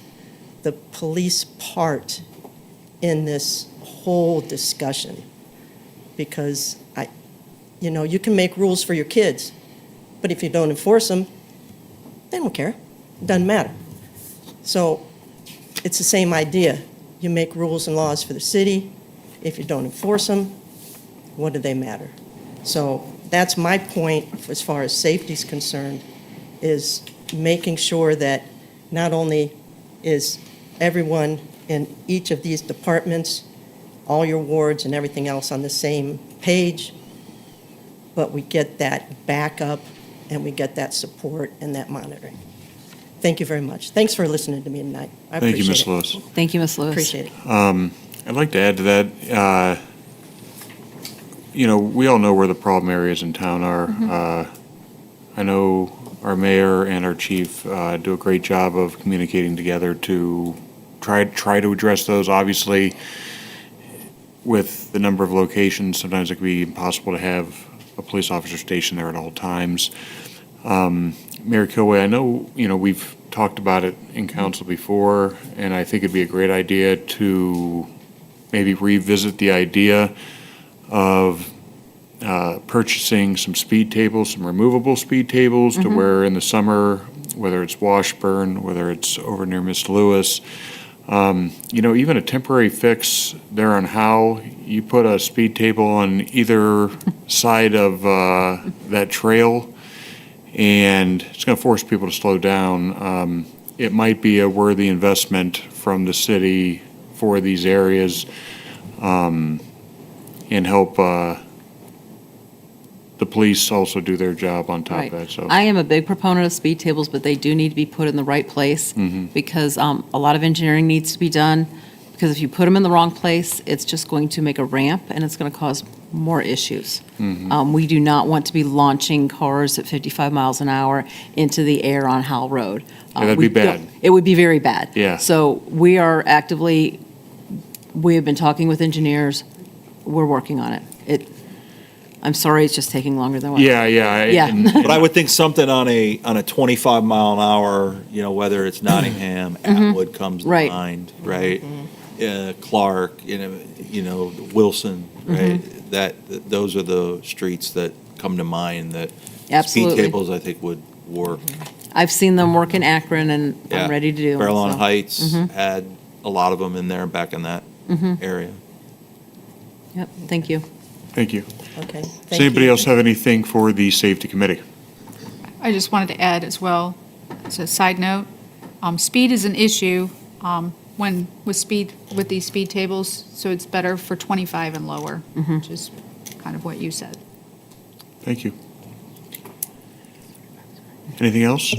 the police part in this whole discussion, because you know, you can make rules for your kids, but if you don't enforce them, they don't care. It doesn't matter. So it's the same idea. You make rules and laws for the city. If you don't enforce them, what do they matter? So that's my point as far as safety is concerned, is making sure that not only is everyone in each of these departments, all your wards and everything else on the same page, but we get that backup and we get that support and that monitoring. Thank you very much. Thanks for listening to me tonight. I Thank you, appreciate Ms. it. Lewis. Thank you, Ms. Lewis. Appreciate it. I'd like to add to that, we all know where the problem areas in town are. I know our mayor and our chief do a great job of communicating together to try to address those. Obviously, with the number of locations, sometimes it can be impossible to have a police officer stationed there at all times. Mayor Kilway, I know, we've talked about it in council before, and I think it'd be a great idea to maybe revisit the idea of purchasing some speed tables, some removable speed tables, to where in the summer, whether it's Washburn, whether it's over near Miss Lewis, even a temporary fix there on how you put a speed table on either side of that trail, and it's going to force people to slow down. It might be a worthy investment from the city for these areas, and help the police also do their job on top of that. So I am a big proponent of speed tables, but they do need to be put in the right place because a lot of engineering needs to be done. Because if you put them in the wrong place, it's just going to make a ramp and it's going to cause more issues. We do not want to be launching cars at 55 miles an hour into the air on Howell Road. that'd be bad. It would be very bad. Yeah. So we have been talking with engineers. We're working on it. I'm sorry, it's just taking longer than what. Yeah. But I would think something on a 25 mile an hour, whether it's Nottingham, Atwood comes to Right. mind, right? Clark, Wilson, right? Those are the streets that come to mind that Absolutely. speed tables, I think, would work. I've seen them work in Akron and Yeah. I'm ready to do them. Fairlawn so. Heights had a lot of them in there back in that area. Yep, thank you. Thank you. Okay. Does anybody else have anything for the safety committee? I just wanted to add as well, as a side note, speed is an issue with these speed tables, so it's better for 25 and lower, which is kind of what you said. Thank you. Anything else?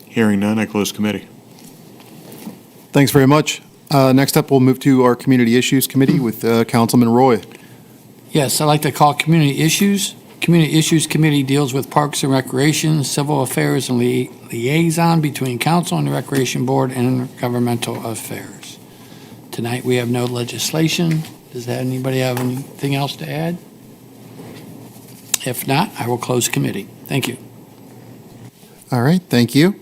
Hearing none, I close committee. Thanks very much. Next up, we'll move to our Community Issues Committee with Councilman Roy. Yes, I'd like to call Community Issues. Community Issues Committee deals with parks and recreation, civil affairs, and liaison between council and the Recreation Board and governmental affairs. Tonight, we have no legislation. Does anybody have anything else to add? If not, I will close committee. Thank you. All right, thank you.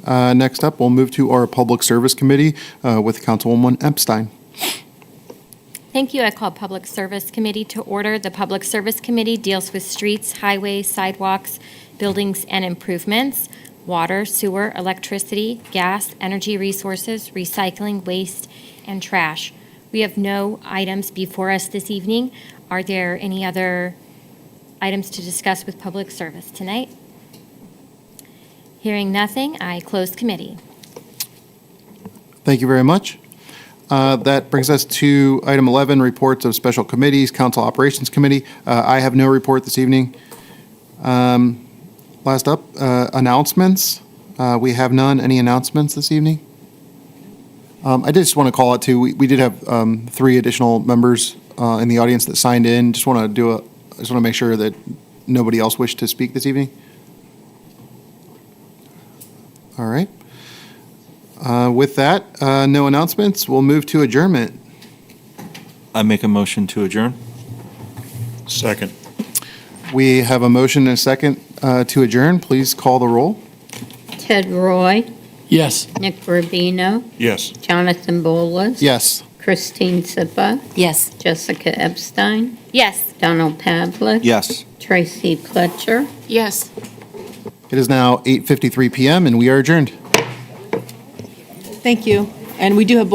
Next up, we'll move to our Public Service Committee with Councilwoman Epstein. Thank you. I call Public Service Committee to order. The Public Service Committee deals with streets, highways, sidewalks, buildings, and improvements, water, sewer, electricity, gas, energy resources, recycling, waste, and trash. We have no items before us this evening. Are there any other items to discuss with Public Service tonight? Hearing nothing, I close committee. Thank you very much. That brings us to item 11, reports of special committees, Council Operations Committee. I have no report this evening. Last up, announcements. We have none. Any announcements this evening? I did just want to call out too, we did have 3 additional members in the audience that signed in. Just want to make sure that nobody else wished to speak this evening. All right. With that, no announcements. We'll move to adjournment. I make a motion to adjourn. Second. We have a motion and a second to adjourn. Please call the roll. Ted Roy, Yes. Nick Rubino, Yes. Jonathan Bolas. Yes. Christine Sipa, Yes. Jessica Epstein, Yes. Donald Pavlik. Yes. Tracy Pletcher. Yes. It is now 8:53 PM and we are adjourned. Thank you. And we do have